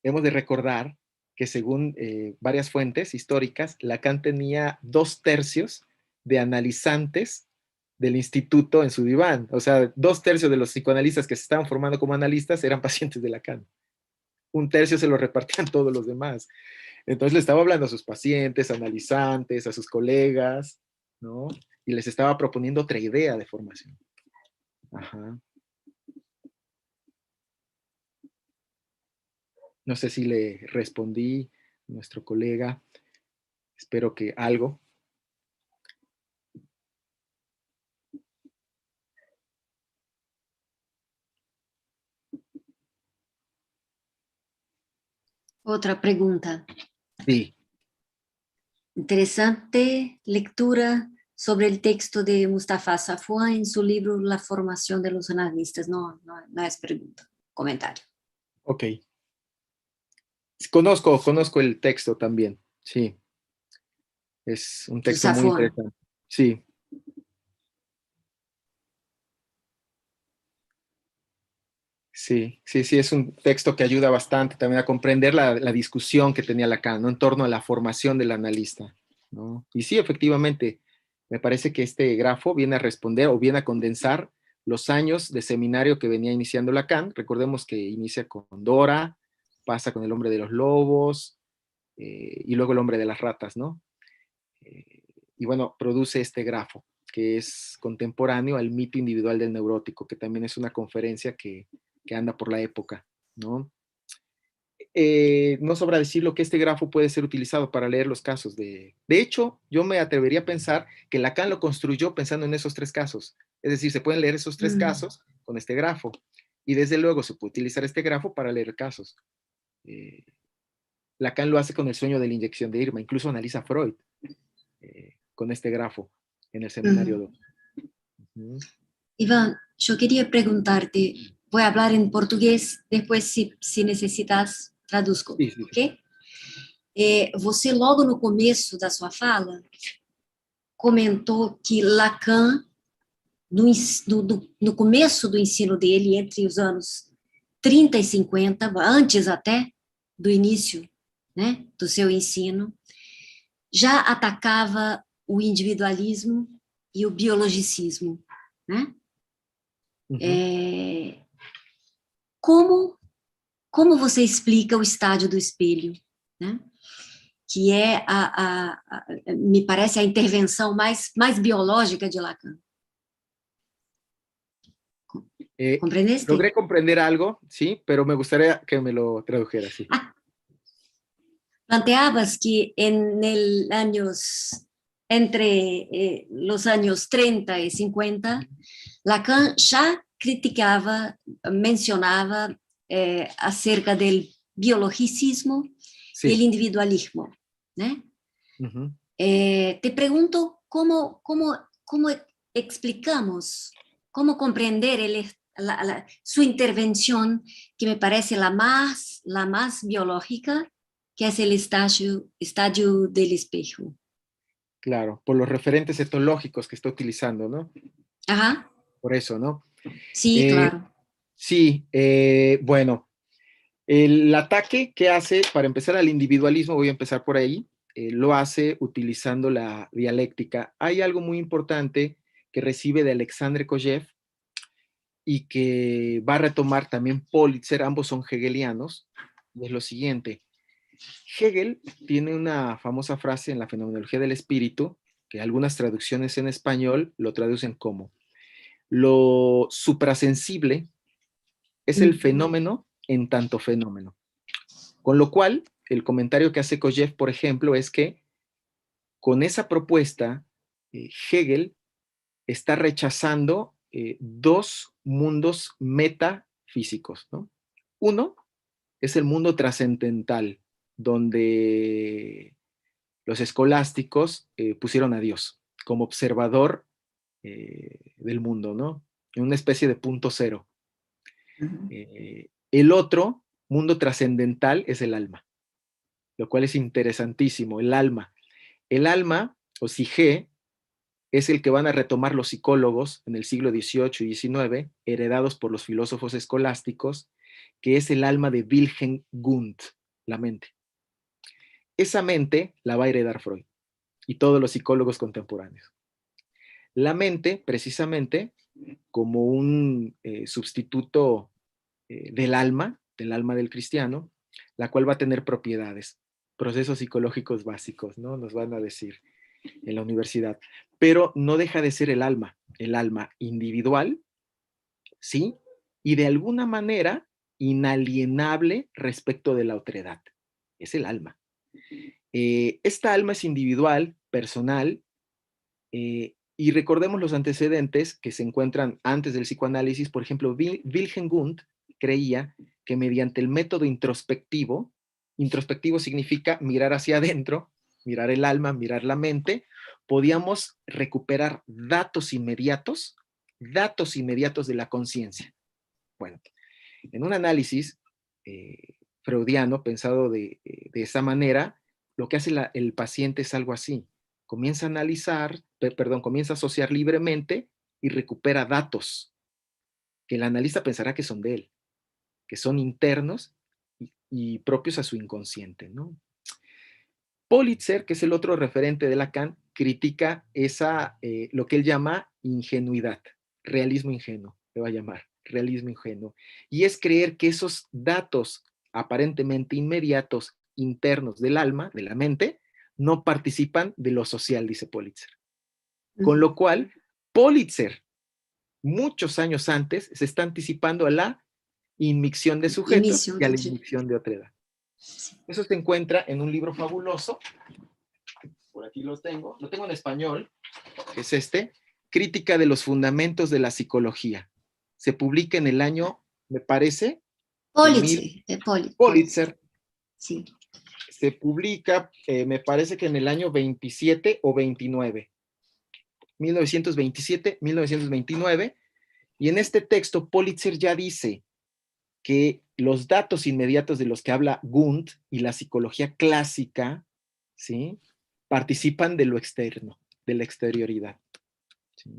S3: Hemos de recordar que según varias fuentes históricas, Lacan tenía 2/3 de analizantes del instituto en su diván. O sea, 2/3 de los psicoanalistas que se estaban formando como analistas eran pacientes de Lacan. 1/3 se lo repartían todos los demás. Entonces le estaba hablando a sus pacientes, analizantes, a sus colegas, ¿no? Y les estaba proponiendo otra idea de formación. Ajá. No sé si le respondí a nuestro colega. Espero que algo.
S4: Otra pregunta.
S3: Sí.
S4: Interesante lectura sobre el texto de Mustafa Safwan en su libro La formación de los analistas. No es pregunta, comentario.
S3: Ok. Conozco el texto también, sí. Es un texto muy
S4: Safon.
S3: interesante. Sí. Sí, es un texto que ayuda bastante también a comprender la discusión que tenía Lacan, ¿no? En torno a la formación del analista, ¿no? Y sí, efectivamente, me parece que este grafo viene a responder o viene a condensar los años de seminario que venía iniciando Lacan. Recordemos que inicia con Dora, pasa con el hombre de los lobos, y luego el hombre de las ratas, ¿no? Y bueno, produce este grafo, que es contemporáneo al mito individual del neurótico, que también es una conferencia que anda por la época, ¿no? No sobra decirlo que este grafo puede ser utilizado para leer los casos De hecho, yo me atrevería a pensar que Lacan lo construyó pensando en esos tres casos. Es decir, se pueden leer esos tres casos con este grafo. Y desde luego se puede utilizar este grafo para leer casos. Lacan lo hace con el sueño de la inyección de Irma. Incluso analiza Freud con este grafo en el seminario 2.
S4: Ivan, yo quería preguntarte, voy a hablar en portugués, después si necesitas, traduzco,
S3: Sí, sí, sí.
S4: ok? Você logo no começo da sua fala comentou que Lacan, no começo do ensino dele, entre os anos 30 e 50, antes até do início, né, do seu ensino, já atacava o individualismo e o biologicismo, né? Como você explica o estádio do espelho, né? Que é, me parece, a intervenção mais biológica de Lacan. ¿Comprendeste?
S3: Logré comprender algo, sí, pero me gustaría que me lo tradujera, sí.
S4: Planteabas que entre los años 30 y 50, Lacan ya criticaba, mencionaba acerca del biologicismo
S3: Sí.
S4: y el individualismo, ¿no? Te pregunto cómo explicamos, cómo comprender su intervención, que me parece la más biológica, que es el estadio del espejo.
S3: Claro, por los referentes etológicos que está utilizando, ¿no?
S4: Ajá.
S3: Por eso, ¿no?
S4: Sí, claro.
S3: Sí, bueno, el ataque que hace, para empezar al individualismo, voy a empezar por ahí, lo hace utilizando la dialéctica. Hay algo muy importante que recibe de Alexandre Kojev y que va a retomar también Politzer, ambos son hegelianos, y es lo siguiente. Hegel tiene una famosa frase en la fenomenología del espíritu, que algunas traducciones en español lo traducen como: lo suprasensible es el fenómeno en tanto fenómeno. Con lo cual, el comentario que hace Kojev, por ejemplo, es que con esa propuesta, Hegel está rechazando dos mundos metafísicos, ¿no? Uno es el mundo trascendental, donde los escolásticos pusieron a Dios como observador del mundo, ¿no? En una especie de punto cero. El otro mundo trascendental es el alma, lo cual es interesantísimo, el alma. El alma, o psique, es el que van a retomar los psicólogos en el siglo XVIII y XIX, heredados por los filósofos escolásticos, que es el alma de Wilhelm Wundt, la mente. Esa mente la va a heredar Freud y todos los psicólogos contemporáneos. La mente, precisamente, como un sustituto del alma del cristiano, la cual va a tener propiedades, procesos psicológicos básicos, ¿no? Nos van a decir en la universidad. Pero no deja de ser el alma individual, ¿sí? Y de alguna manera inalienable respecto de la otredad. Es el alma. Esta alma es individual, personal, y recordemos los antecedentes que se encuentran antes del psicoanálisis. Por ejemplo, Wilhelm Wundt creía que mediante el método introspectivo significa mirar hacia adentro, mirar el alma, mirar la mente, podíamos recuperar datos inmediatos de la conciencia. Bueno, en un análisis freudiano, pensado de esa manera, lo que hace el paciente es algo así. Comienza a analizar, comienza a asociar libremente y recupera datos que el analista pensará que son de él, que son internos y propios a su inconsciente, ¿no? Politzer, que es el otro referente de Lacan, critica lo que él llama ingenuidad, realismo ingenuo, le va a llamar, realismo ingenuo. Y es creer que esos datos aparentemente inmediatos, internos del alma, de la mente, no participan de lo social, dice Politzer. Con lo cual, Politzer, muchos años antes, se está anticipando a la inmicción de sujetos y a la inmicción de otredad. Eso se encuentra en un libro fabuloso, por aquí lo tengo en español, que es Crítica de los Fundamentos de la Psicología. Se publica en el año, me parece, Politzer.
S4: Sí.
S3: Se publica, me parece que en el año 27 o 29. 1927, 1929. Y en este texto, Politzer ya dice que los datos inmediatos de los que habla Wundt y la psicología clásica, ¿sí?, participan de lo externo, de la exterioridad. ¿Sí?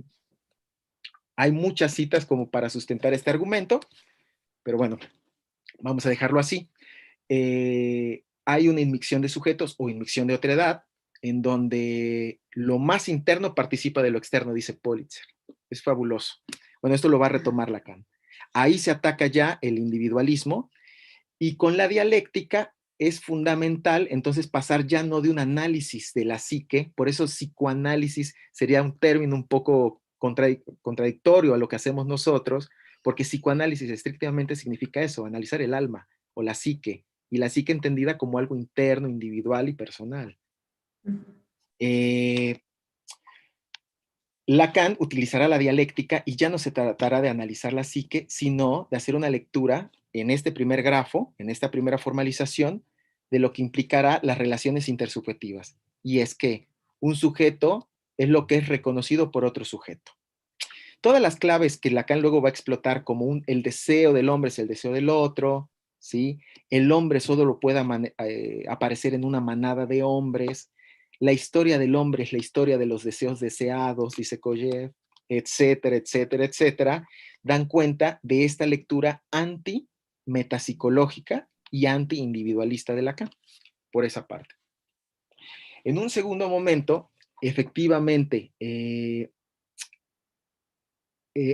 S3: Hay muchas citas como para sustentar este argumento, pero bueno, vamos a dejarlo así. Hay una inmicción de sujetos o inmicción de otredad en donde lo más interno participa de lo externo, dice Politzer. Es fabuloso. Bueno, esto lo va a retomar Lacan. Ahí se ataca ya el individualismo y con la dialéctica es fundamental entonces pasar ya no de un análisis de la psique, por eso psicoanálisis sería un término un poco contradictorio a lo que hacemos nosotros, porque psicoanálisis estrictamente significa eso, analizar el alma o la psique, y la psique entendida como algo interno, individual y personal. Lacan utilizará la dialéctica y ya no se tratará de analizar la psique, sino de hacer una lectura en este primer grafo, en esta primera formalización, de lo que implicará las relaciones intersubjetivas. Y es que un sujeto es lo que es reconocido por otro sujeto. Todas las claves que Lacan luego va a explotar como el deseo del hombre es el deseo del otro, ¿sí? El hombre solo lo puede aparecer en una manada de hombres, la historia del hombre es la historia de los deseos deseados, dice Kojev, etcétera, etcétera, etcétera, dan cuenta de esta lectura anti-metapsicológica y anti-individualista de Lacan, por esa parte. En un segundo momento, efectivamente,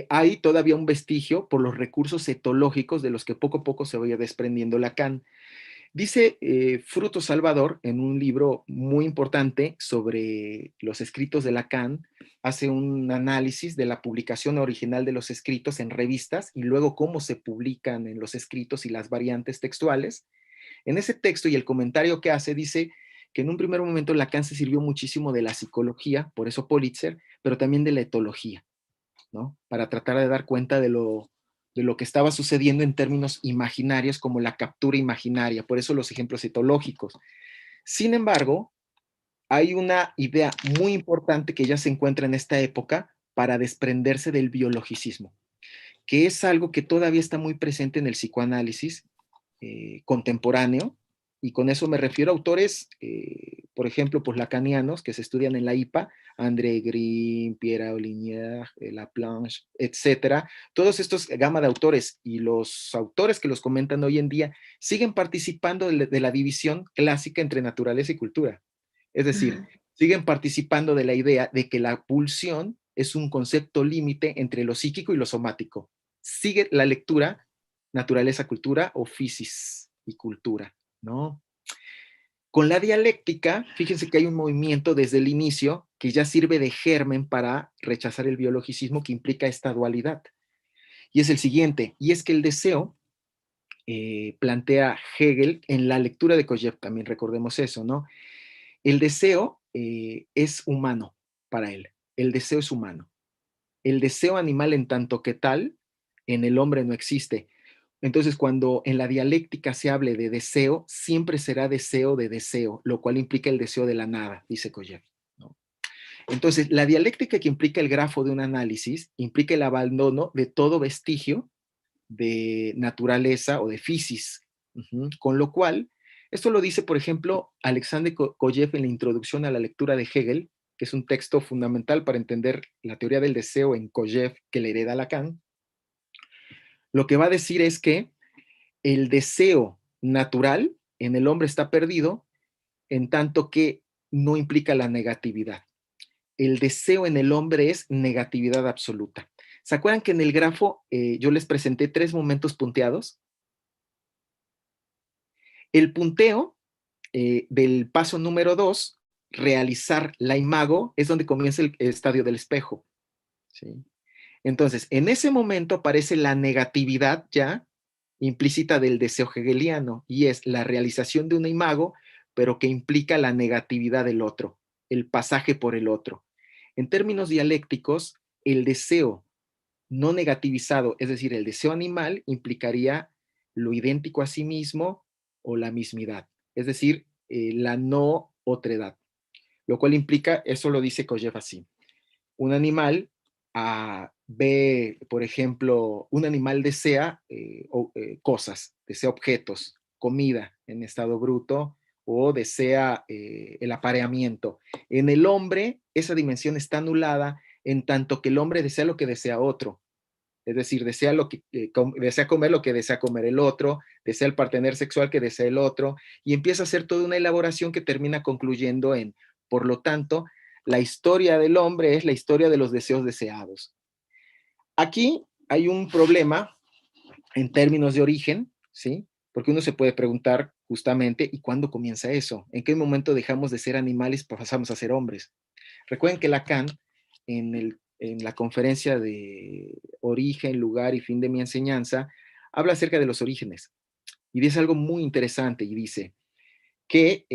S3: hay todavía un vestigio por los recursos etológicos de los que poco a poco se vaya desprendiendo Lacan. Dice Fruto Salvador, en un libro muy importante sobre los escritos de Lacan, hace un análisis de la publicación original de los escritos en revistas y luego cómo se publican en los escritos y las variantes textuales. En ese texto y el comentario que hace dice que en un primer momento Lacan se sirvió muchísimo de la psicología, por eso Politzer, pero también de la etología, ¿no? Para tratar de dar cuenta de lo que estaba sucediendo en términos imaginarios, como la captura imaginaria, por eso los ejemplos etológicos. Sin embargo, hay una idea muy importante que ya se encuentra en esta época para desprenderse del biologicismo, que es algo que todavía está muy presente en el psicoanálisis contemporáneo, y con eso me refiero a autores, por ejemplo, pues lacanianos, que se estudian en la IPA, André Green, Pierre Aulinier, Laplanche, etcétera. Todos estos gama de autores y los autores que los comentan hoy en día siguen participando de la división clásica entre naturaleza y cultura. Es decir, siguen participando de la idea de que la pulsión es un concepto límite entre lo psíquico y lo somático. Sigue la lectura naturaleza-cultura o physis y cultura, ¿no? Con la dialéctica, fíjense que hay un movimiento desde el inicio que ya sirve de germen para rechazar el biologicismo que implica esta dualidad. Y es el siguiente, y es que el deseo, plantea Hegel en la lectura de Kojev, también recordemos eso, ¿no? El deseo es humano para él, el deseo es humano. El deseo animal en tanto que tal, en el hombre no existe. Entonces, cuando en la dialéctica se hable de deseo, siempre será deseo de deseo, lo cual implica el deseo de la nada, dice Kojev, ¿no? Entonces, la dialéctica que implica el grafo de un análisis implica el abandono de todo vestigio de naturaleza o de physis Con lo cual, esto lo dice, por ejemplo, Alexander Kojev en la introducción a la lectura de Hegel, que es un texto fundamental para entender la teoría del deseo en Kojev que le hereda Lacan. Lo que va a decir es que el deseo natural en el hombre está perdido en tanto que no implica la negatividad. El deseo en el hombre es negatividad absoluta. ¿Se acuerdan que en el grafo yo les presenté 3 momentos punteados? El punteo del paso número 2, realizar la imago, es donde comienza el estadio del espejo. ¿Sí? Entonces, en ese momento aparece la negatividad ya implícita del deseo hegeliano, y es la realización de una imago, pero que implica la negatividad del otro, el pasaje por el otro. En términos dialécticos, el deseo no negativizado, es decir, el deseo animal, implicaría lo idéntico a sí mismo o la mismidad, es decir, la no otredad, lo cual implica, eso lo dice Kojev así, un animal ve, por ejemplo, un animal desea cosas, desea objetos, comida en estado bruto, o desea el apareamiento. En el hombre, esa dimensión está anulada en tanto que el hombre desea lo que desea otro. Es decir, desea comer lo que desea comer el otro, desea el partener sexual que desea el otro, y empieza a hacer toda una elaboración que termina concluyendo en, por lo tanto, la historia del hombre es la historia de los deseos deseados. Aquí hay un problema en términos de origen, ¿sí? Porque uno se puede preguntar justamente, ¿y cuándo comienza eso? ¿En qué momento dejamos de ser animales y pasamos a ser hombres? Recuerden que Lacan, en la conferencia de Origen, Lugar y Fin de mi enseñanza, habla acerca de los orígenes. Y dice algo muy interesante, y dice que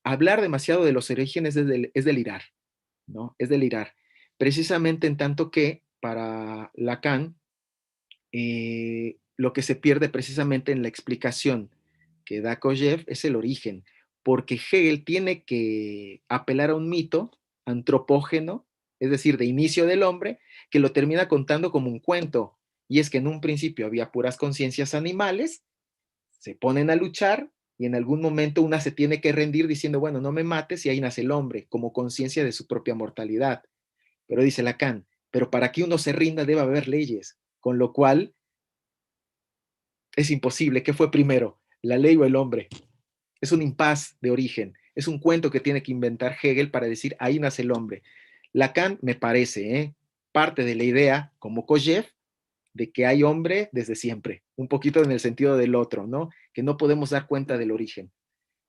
S3: hablar demasiado de los orígenes es delirar, ¿no? Es delirar. Precisamente en tanto que para Lacan, lo que se pierde precisamente en la explicación que da Kojev es el origen, porque Hegel tiene que apelar a un mito antropógeno, es decir, de inicio del hombre, que lo termina contando como un cuento, y es que en un principio había puras conciencias animales, se ponen a luchar, y en algún momento una se tiene que rendir diciendo, bueno, no me mates, y ahí nace el hombre, como conciencia de su propia mortalidad. Pero dice Lacan, pero para que uno se rinda debe haber leyes, con lo cual es imposible. ¿Qué fue primero, la ley o el hombre? Es un impas de origen, es un cuento que tiene que inventar Hegel para decir, ahí nace el hombre. Lacan, me parece, parte de la idea, como Kojev, de que hay hombre desde siempre, un poquito en el sentido del otro, ¿no? Que no podemos dar cuenta del origen.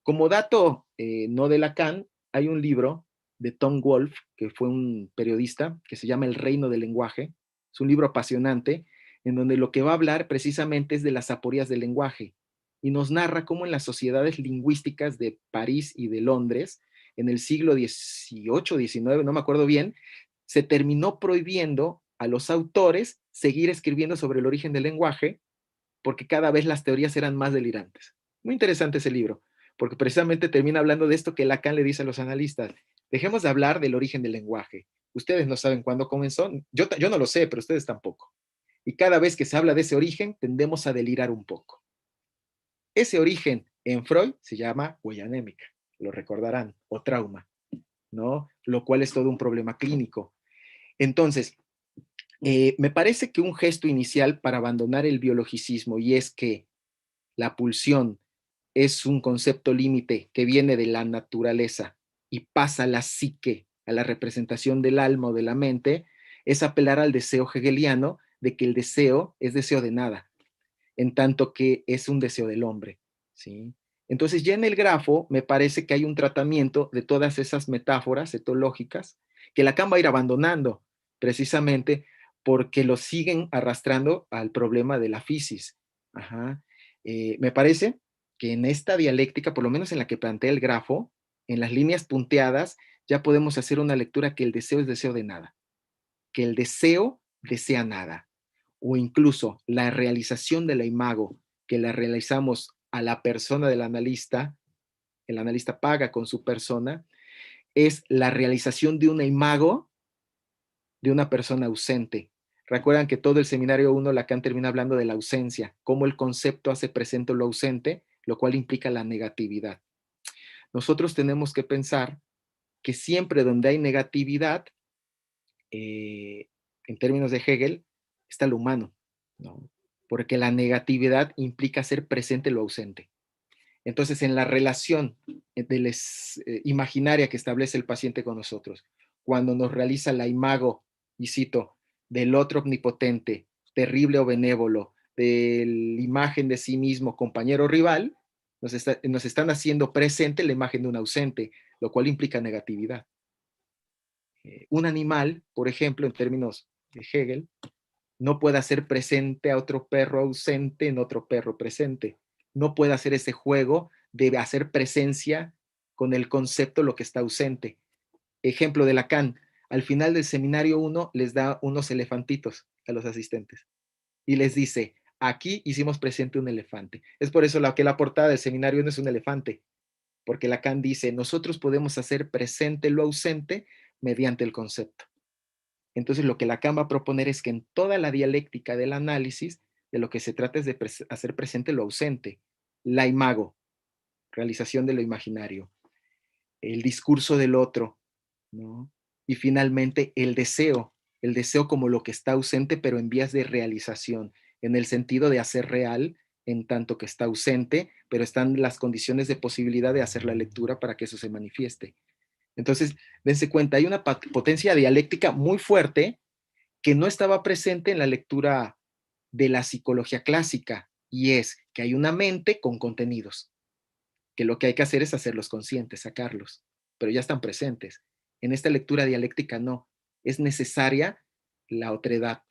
S3: Como dato no de Lacan, hay un libro de Tom Wolfe, que fue un periodista, que se llama El Reino del Lenguaje. Es un libro apasionante, en donde lo que va a hablar precisamente es de las aporías del lenguaje, y nos narra cómo en las sociedades lingüísticas de París y de Londres, en el siglo XVIII, XIX, no me acuerdo bien, se terminó prohibiendo a los autores seguir escribiendo sobre el origen del lenguaje, porque cada vez las teorías eran más delirantes. Muy interesante ese libro, porque precisamente termina hablando de esto que Lacan le dice a los analistas: dejemos de hablar del origen del lenguaje. Ustedes no saben cuándo comenzó, yo no lo sé, pero ustedes tampoco. Y cada vez que se habla de ese origen, tendemos a delirar un poco. Ese origen en Freud se llama huella anémica, lo recordarán, o trauma, ¿no? Lo cual es todo un problema clínico. Entonces, me parece que un gesto inicial para abandonar el biologicismo, y es que la pulsión es un concepto límite que viene de la naturaleza y pasa a la psique, a la representación del alma o de la mente, es apelar al deseo hegeliano de que el deseo es deseo de nada, en tanto que es un deseo del hombre, ¿sí? Entonces ya en el grafo me parece que hay un tratamiento de todas esas metáforas etológicas que Lacan va a ir abandonando, precisamente porque lo siguen arrastrando al problema de la fisis. Ajá. Me parece que en esta dialéctica, por lo menos en la que plantea el grafo, en las líneas punteadas, ya podemos hacer una lectura que el deseo es deseo de nada, que el deseo desea nada, o incluso la realización de la imago, que la realizamos a la persona del analista, el analista paga con su persona, es la realización de una imago de una persona ausente. Recuerdan que todo el seminario 1 Lacan termina hablando de la ausencia, cómo el concepto hace presente lo ausente, lo cual implica la negatividad. Nosotros tenemos que pensar que siempre donde hay negatividad, en términos de Hegel, está lo humano, ¿no? Porque la negatividad implica hacer presente lo ausente. Entonces, en la relación imaginaria que establece el paciente con nosotros, cuando nos realiza la imago, y cito, del otro omnipotente, terrible o benévolo, de la imagen de sí mismo, compañero o rival, nos están haciendo presente la imagen de un ausente, lo cual implica negatividad. Un animal, por ejemplo, en términos de Hegel, no puede hacer presente a otro perro ausente en otro perro presente. No puede hacer ese juego de hacer presencia con el concepto lo que está ausente. Ejemplo de Lacan, al final del seminario 1 les da unos elefantitos a los asistentes y les dice, aquí hicimos presente un elefante. Es por eso que la portada del seminario 1 es un elefante, porque Lacan dice, nosotros podemos hacer presente lo ausente mediante el concepto. Entonces, lo que Lacan va a proponer es que en toda la dialéctica del análisis, de lo que se trata es de hacer presente lo ausente, la imago, realización de lo imaginario, el discurso del otro, ¿no? Y finalmente el deseo como lo que está ausente, pero en vías de realización, en el sentido de hacer real, en tanto que está ausente, pero están las condiciones de posibilidad de hacer la lectura para que eso se manifieste. Entonces, dense cuenta, hay una potencia dialéctica muy fuerte que no estaba presente en la lectura de la psicología clásica, y es que hay una mente con contenidos, que lo que hay que hacer es hacerlos conscientes, sacarlos, pero ya están presentes. En esta lectura dialéctica no, es necesaria la otredad,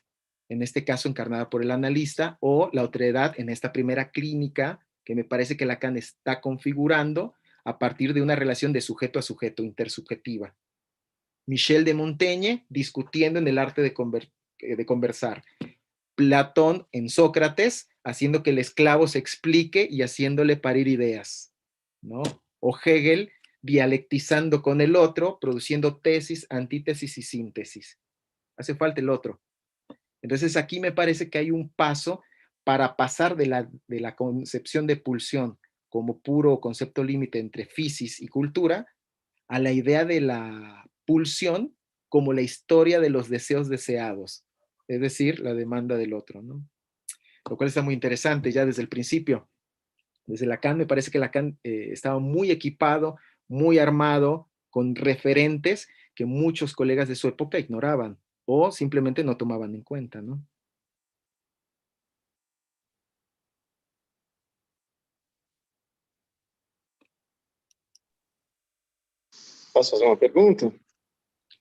S3: en este caso encarnada por el analista, o la otredad en esta primera clínica que me parece que Lacan está configurando a partir de una relación de sujeto a sujeto, intersubjetiva. Michel de Montaigne discutiendo en el arte de conversar. Platón en Sócrates haciendo que el esclavo se explique y haciéndole parir ideas, ¿no? O Hegel dialectizando con el otro, produciendo tesis, antítesis y síntesis. Hace falta el otro. Entonces aquí me parece que hay un paso para pasar de la concepción de pulsión como puro concepto límite entre fisis y cultura, a la idea de la pulsión como la historia de los deseos deseados, es decir, la demanda del otro, ¿no? Lo cual está muy interesante ya desde el principio. Desde Lacan, me parece que Lacan estaba muy equipado, muy armado, con referentes que muchos colegas de su época ignoraban o simplemente no tomaban en cuenta, ¿no?
S5: Posso fazer uma pergunta?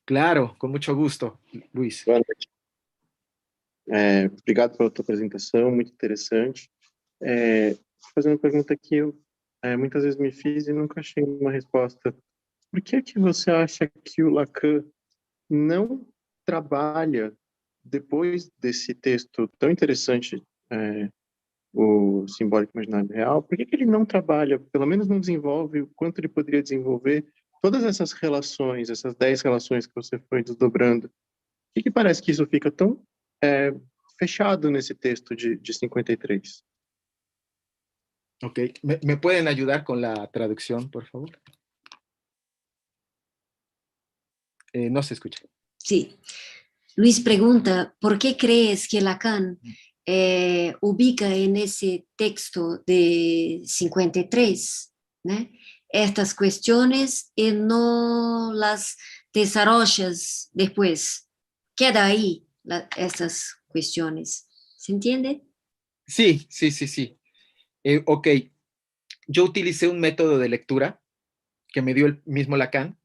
S3: Claro, con mucho gusto, Luis.
S5: Boa noite. Obrigado pela tua apresentação, muito interessante. Vou fazer uma pergunta que eu muitas vezes me fiz e nunca achei uma resposta. Por que você acha que o Lacan não trabalha, depois desse texto tão interessante, o Simbólico Imaginário Real, por que ele não trabalha, pelo menos não desenvolve o quanto ele poderia desenvolver todas essas relações, essas 10 relações que você foi desdobrando? Por que parece que isso fica tão fechado nesse texto de 53?
S3: Ok, ¿Me pueden ayudar con la traducción, por favor? No se escucha.
S4: Sí. Luis pregunta, ¿por qué crees que Lacan ubica en ese texto de 53, ¿no?, estas cuestiones y no las desarrollas después? Queda ahí estas cuestiones. ¿Se entiende?
S3: Sí. Ok, yo utilicé un método de lectura que me dio el mismo Lacan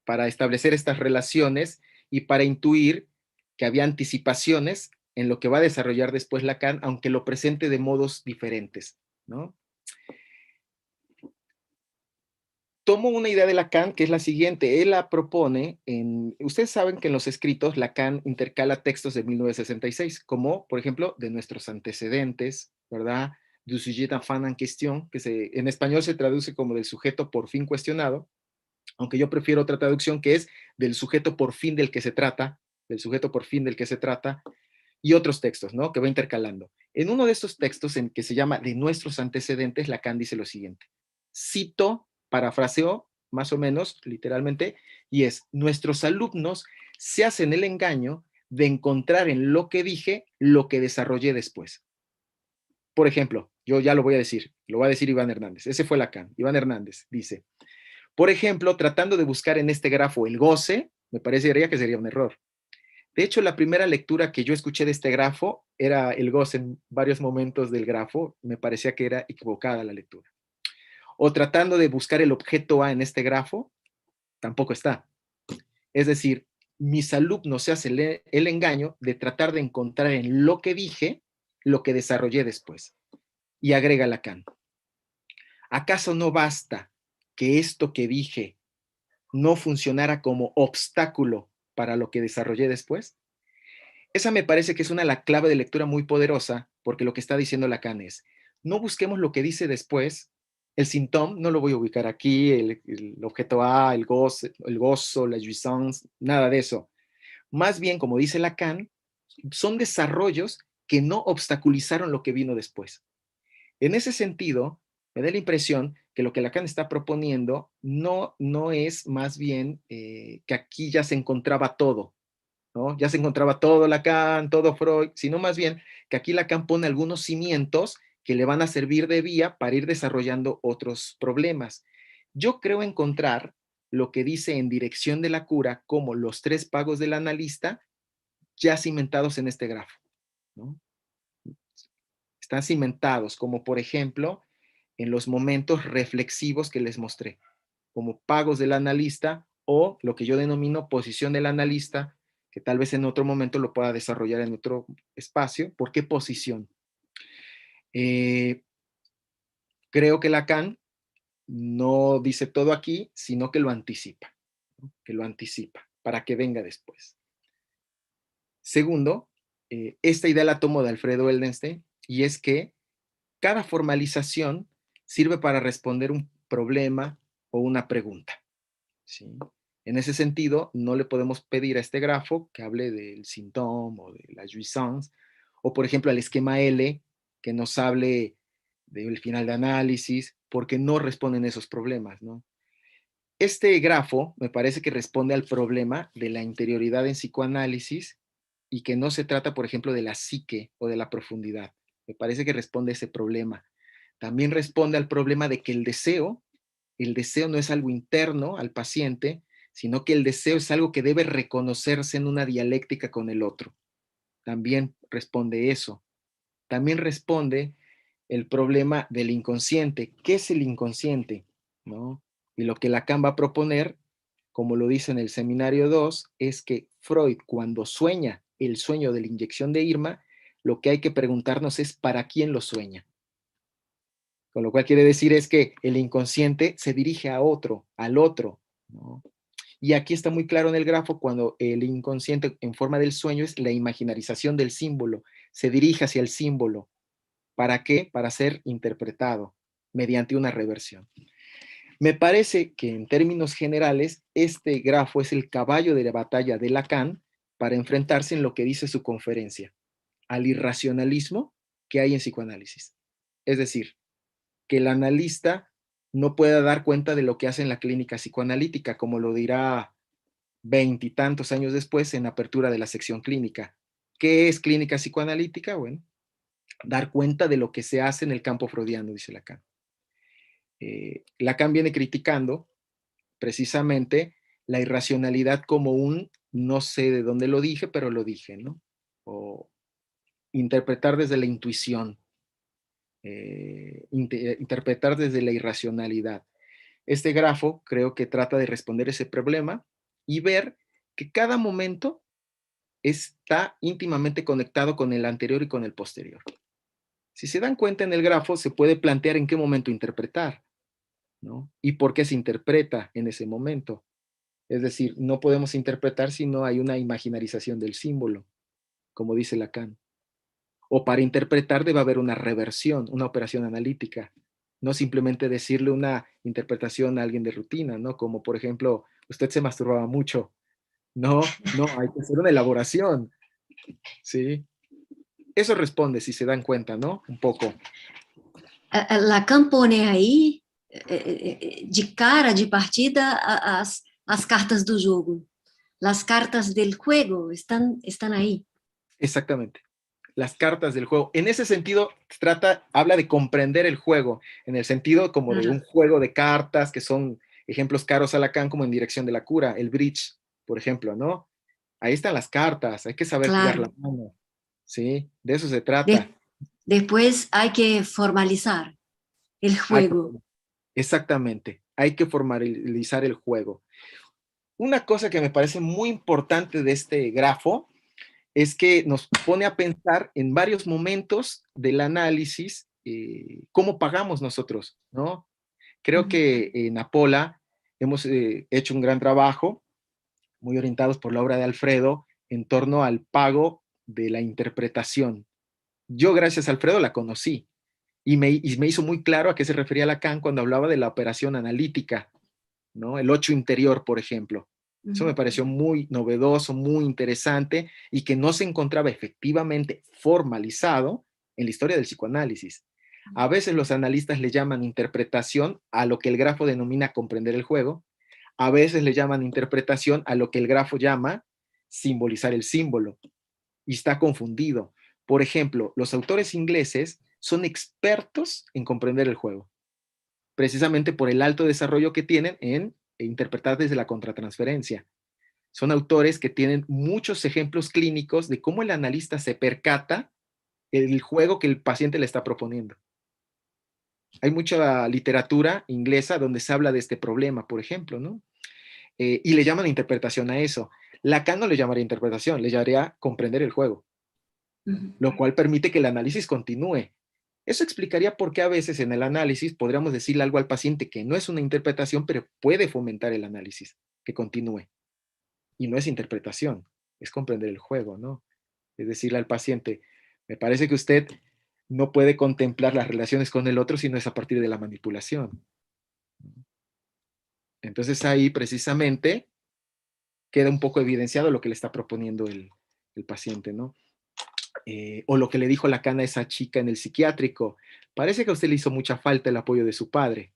S3: para establecer estas relaciones y para intuir que había anticipaciones en lo que va a desarrollar después Lacan, aunque lo presente de modos diferentes, ¿no? Tomo una idea de Lacan que es la siguiente. Él la propone ustedes saben que en los escritos Lacan intercala textos de 1966, como, por ejemplo, de nuestros antecedentes, ¿verdad? Du sujet enfin en question, que en español se traduce como del sujeto por fin cuestionado, aunque yo prefiero otra traducción que es del sujeto por fin del que se trata, del sujeto por fin del que se trata, y otros textos, ¿no? Que va intercalando. En uno de estos textos, en que se llama De nuestros antecedentes, Lacan dice lo siguiente. Cito, parafraseo, más o menos, literalmente, y es: nuestros alumnos se hacen el engaño de encontrar en lo que dije lo que desarrollé después. Por ejemplo, yo ya lo voy a decir Iván Hernández. Ese fue Lacan. Iván Hernández dice, por ejemplo, tratando de buscar en este grafo el goce, me parecería que sería un error. De hecho, la primera lectura que yo escuché de este grafo era el goce en varios momentos del grafo. Me parecía que era equivocada la lectura. O tratando de buscar el objeto A en este grafo, tampoco está. Es decir, mis alumnos se hacen el engaño de tratar de encontrar en lo que dije lo que desarrollé después. Y agrega Lacan, ¿acaso no basta que esto que dije no funcionara como obstáculo para lo que desarrollé después? Esa me parece que es la clave de lectura muy poderosa, porque lo que está diciendo Lacan es, no busquemos lo que dice después, el síntoma, no lo voy a ubicar aquí, el objeto A, el gozo, la jouissance, nada de eso. Más bien, como dice Lacan, son desarrollos que no obstaculizaron lo que vino después. En ese sentido, me da la impresión que lo que Lacan está proponiendo no es más bien que aquí ya se encontraba todo, ¿no? Ya se encontraba todo Lacan, todo Freud, sino más bien que aquí Lacan pone algunos cimientos que le van a servir de vía para ir desarrollando otros problemas. Yo creo encontrar lo que dice En dirección de la cura como los 3 pagos del analista ya cimentados en este grafo, ¿no? Están cimentados, como por ejemplo en los momentos reflexivos que les mostré, como pagos del analista o lo que yo denomino posición del analista, que tal vez en otro momento lo pueda desarrollar en otro espacio. ¿Por qué posición? Creo que Lacan no dice todo aquí, sino que lo anticipa, ¿no? Que lo anticipa para que venga después. Segundo, esta idea la tomo de Alfredo Eldenstein, y es que cada formalización sirve para responder un problema o una pregunta, ¿sí? En ese sentido, no le podemos pedir a este grafo que hable del síntoma o de la jouissance, o por ejemplo al esquema L, que nos hable del final de análisis, porque no responden esos problemas, ¿no? Este grafo me parece que responde al problema de la interioridad en psicoanálisis y que no se trata, por ejemplo, de la psique o de la profundidad. Me parece que responde a ese problema. También responde al problema de que el deseo no es algo interno al paciente, sino que el deseo es algo que debe reconocerse en una dialéctica con el otro. También responde eso. También responde el problema del inconsciente. ¿Qué es el inconsciente? ¿No? Y lo que Lacan va a proponer, como lo dice en el seminario 2, es que Freud, cuando sueña el sueño de la inyección de Irma, lo que hay que preguntarnos es ¿para quién lo sueña? Con lo cual quiere decir es que el inconsciente se dirige a otro, al otro, ¿no? Y aquí está muy claro en el grafo cuando el inconsciente en forma del sueño es la imaginarización del símbolo, se dirige hacia el símbolo. ¿Para qué? Para ser interpretado mediante una reversión. Me parece que en términos generales este grafo es el caballo de la batalla de Lacan para enfrentarse en lo que dice su conferencia, al irracionalismo que hay en psicoanálisis. Es decir, que el analista no pueda dar cuenta de lo que hace en la clínica psicoanalítica, como lo dirá 20 y tantos años después en apertura de la sección clínica. ¿Qué es clínica psicoanalítica? Bueno, dar cuenta de lo que se hace en el campo freudiano, dice Lacan. Lacan viene criticando precisamente la irracionalidad como un no sé de dónde lo dije, pero lo dije, ¿no? O interpretar desde la intuición, interpretar desde la irracionalidad. Este grafo creo que trata de responder ese problema y ver que cada momento está íntimamente conectado con el anterior y con el posterior. Si se dan cuenta en el grafo, se puede plantear en qué momento interpretar, ¿no? Y por qué se interpreta en ese momento. Es decir, no podemos interpretar si no hay una imaginarización del símbolo, como dice Lacan. O para interpretar debe haber una reversión, una operación analítica, no simplemente decirle una interpretación a alguien de rutina, ¿no? Como por ejemplo, usted se masturbaba mucho. No, hay que hacer una elaboración, ¿sí? Eso responde, si se dan cuenta, ¿no? Un poco.
S4: Lacan pone aí, de cara, de partida, as cartas do jogo. Las cartas del juego están ahí.
S3: Exactamente. Las cartas del juego. En ese sentido, habla de comprender el juego, en el sentido como de un juego de cartas, que son ejemplos caros a Lacan, como en Dirección de la Cura, el bridge, por ejemplo, ¿no? Ahí están las cartas, hay que saber jugar la mano, ¿sí? De eso se trata.
S4: Después hay que formalizar el juego.
S3: Exactamente, hay que formalizar el juego. Una cosa que me parece muy importante de este grafo es que nos pone a pensar en varios momentos del análisis cómo pagamos nosotros, ¿no? Creo que en Apola hemos hecho un gran trabajo, muy orientados por la obra de Alfredo, en torno al pago de la interpretación. Yo, gracias a Alfredo, la conocí y me hizo muy claro a qué se refería Lacan cuando hablaba de la operación analítica, ¿no? El 8 interior, por ejemplo. Eso me pareció muy novedoso, muy interesante y que no se encontraba efectivamente formalizado en la historia del psicoanálisis. A veces los analistas le llaman interpretación a lo que el grafo denomina comprender el juego. A veces le llaman interpretación a lo que el grafo llama simbolizar el símbolo. Y está confundido. Por ejemplo, los autores ingleses son expertos en comprender el juego, precisamente por el alto desarrollo que tienen en interpretar desde la contratransferencia. Son autores que tienen muchos ejemplos clínicos de cómo el analista se percata el juego que el paciente le está proponiendo. Hay mucha literatura inglesa donde se habla de este problema, por ejemplo, ¿no? Y le llaman interpretación a eso. Lacan no le llamaría interpretación, le llamaría comprender el juego, lo cual permite que el análisis continúe. Eso explicaría por qué a veces en el análisis podríamos decirle algo al paciente que no es una interpretación, pero puede fomentar el análisis, que continúe. Y no es interpretación, es comprender el juego, ¿no? Es decirle al paciente, me parece que usted no puede contemplar las relaciones con el otro si no es a partir de la manipulación. Entonces ahí precisamente queda un poco evidenciado lo que le está proponiendo el paciente, ¿no? O lo que le dijo Lacan a esa chica en el psiquiátrico. Parece que a usted le hizo mucha falta el apoyo de su padre.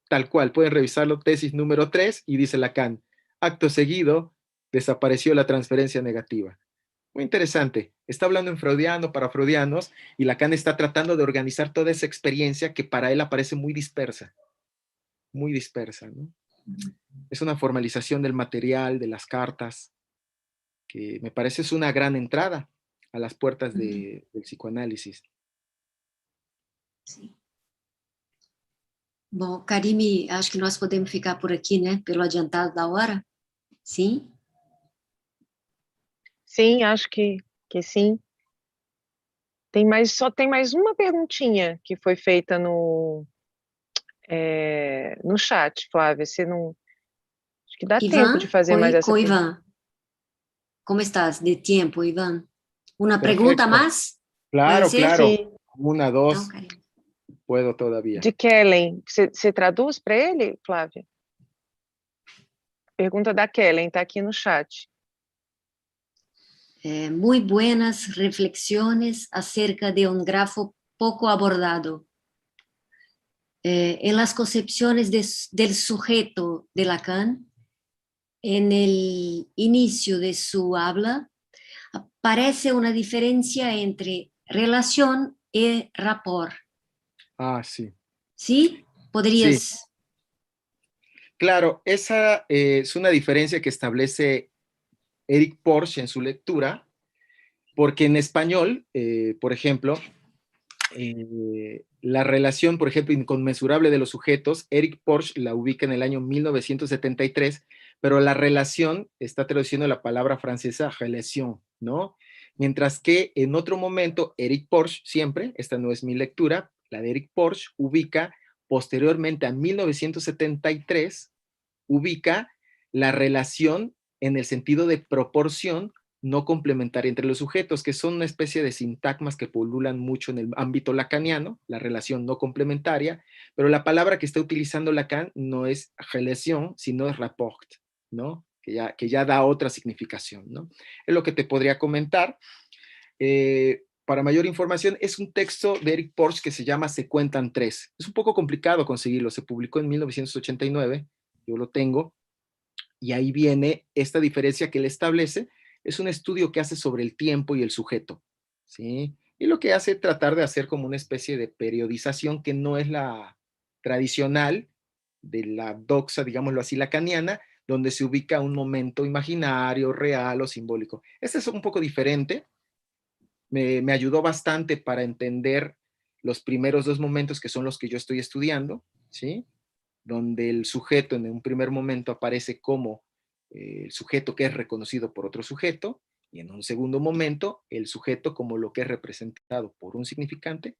S3: Tal cual, pueden revisarlo, tesis número 3, y dice Lacan, acto seguido, desapareció la transferencia negativa. Muy interesante. Está hablando en freudiano, para freudianos, y Lacan está tratando de organizar toda esa experiencia que para él aparece muy dispersa, ¿no? Es una formalización del material, de las cartas, que me parece es una gran entrada a las puertas del psicoanálisis.
S4: Sim. Bom, Karime, acho que nós podemos ficar por aqui, né? Pelo adiantado da hora. Sim?
S1: Sim, acho que sim. Só tem mais uma perguntinha que foi feita no chat, Flávia. Você não... Acho que dá tempo de fazer mais essa pergunta.
S4: Ivan. ¿Cómo estás de tiempo, Iván? ¿Una
S3: Perfecto.
S4: pregunta más?
S3: Claro, claro.
S1: Sim.
S3: Una, dos,
S4: Okay.
S3: puedo todavía.
S1: De Kellen. Você traduz para ele, Flávia? Pergunta da Kellen, está aqui no chat.
S4: Muy buenas reflexiones acerca de un grafo poco abordado. En las concepciones del sujeto de Lacan, en el inicio de su habla, aparece una diferencia entre relación y rapport.
S3: Ah, sí.
S4: ¿Sí? ¿Podrías?
S3: Sí. Claro, esa es una diferencia que establece Eric Porges en su lectura, porque en español, por ejemplo, la relación, por ejemplo, inconmensurable de los sujetos, Eric Porges la ubica en el año 1973, pero la relación está traduciendo la palabra francesa relation, ¿no? Mientras que en otro momento, Eric Porges, siempre, esta no es mi lectura, la de Eric Porges ubica posteriormente a 1973, ubica la relación en el sentido de proporción no complementaria entre los sujetos, que son una especie de sintagmas que pululan mucho en el ámbito lacaniano, la relación no complementaria, pero la palabra que está utilizando Lacan no es relation, sino es rapport, ¿no? Que ya da otra significación, ¿no? Es lo que te podría comentar. para mayor información, es un texto de Eric Porsche que se llama Se cuentan tres. Es un poco complicado conseguirlo, se publicó en 1989, yo lo tengo, y ahí viene esta diferencia que él establece. Es un estudio que hace sobre el tiempo y el sujeto, ¿sí? Y lo que hace es tratar de hacer como una especie de periodización que no es la tradicional de la doxa, digámoslo así, lacaniana, donde se ubica un momento imaginario, real o simbólico. Este es un poco diferente. Me ayudó bastante para entender los primeros dos momentos que son los que yo estoy estudiando, ¿sí? Donde el sujeto en un primer momento aparece como el sujeto que es reconocido por otro sujeto, y en un segundo momento el sujeto como lo que es representado por un significante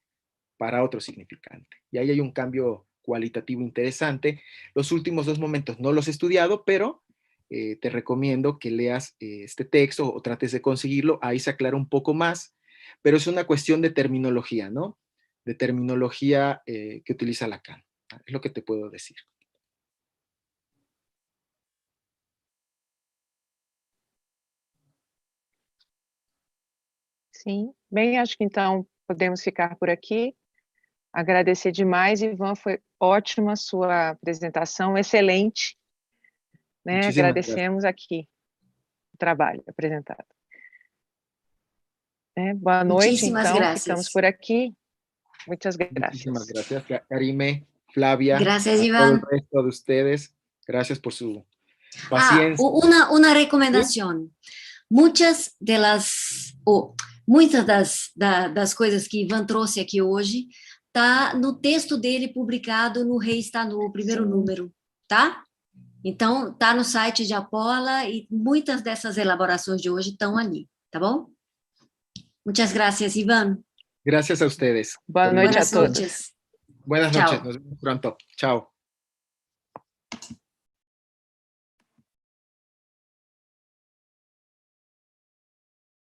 S3: para otro significante. Y ahí hay un cambio cualitativo interesante. Los últimos dos momentos no los he estudiado, pero te recomiendo que leas este texto o trates de conseguirlo. Ahí se aclara un poco más, pero es una cuestión de terminología, ¿no? De terminología que utiliza Lacan. Es lo que te puedo decir.
S1: Sim, bem, acho que então podemos ficar por aqui. Agradecer demais, Ivan, foi ótima a sua apresentação, excelente. Né? Agradecemos aqui o trabalho apresentado. Boa noite,
S4: Muchísimas
S1: então,
S4: gracias.
S1: ficamos por aqui. Muchas gracias.
S3: Muchísimas gracias, Karime, Flavia.
S4: Gracias,
S3: a
S4: Iván.
S3: todo el resto de ustedes. Gracias por su paciencia.
S4: Una recomendación. Muitas das coisas que Ivan trouxe aqui hoje tá no texto dele publicado no Rei Está Nu, o primeiro número, tá? Então, tá no site de Apola e muitas dessas elaborações de hoje estão ali, tá bom? Muchas gracias, Iván.
S3: Gracias a ustedes.
S1: Boa noite a
S4: Buenas
S1: todos.
S4: noches.
S3: Buenas
S4: Chao.
S3: noches, nos vemos pronto. Chao.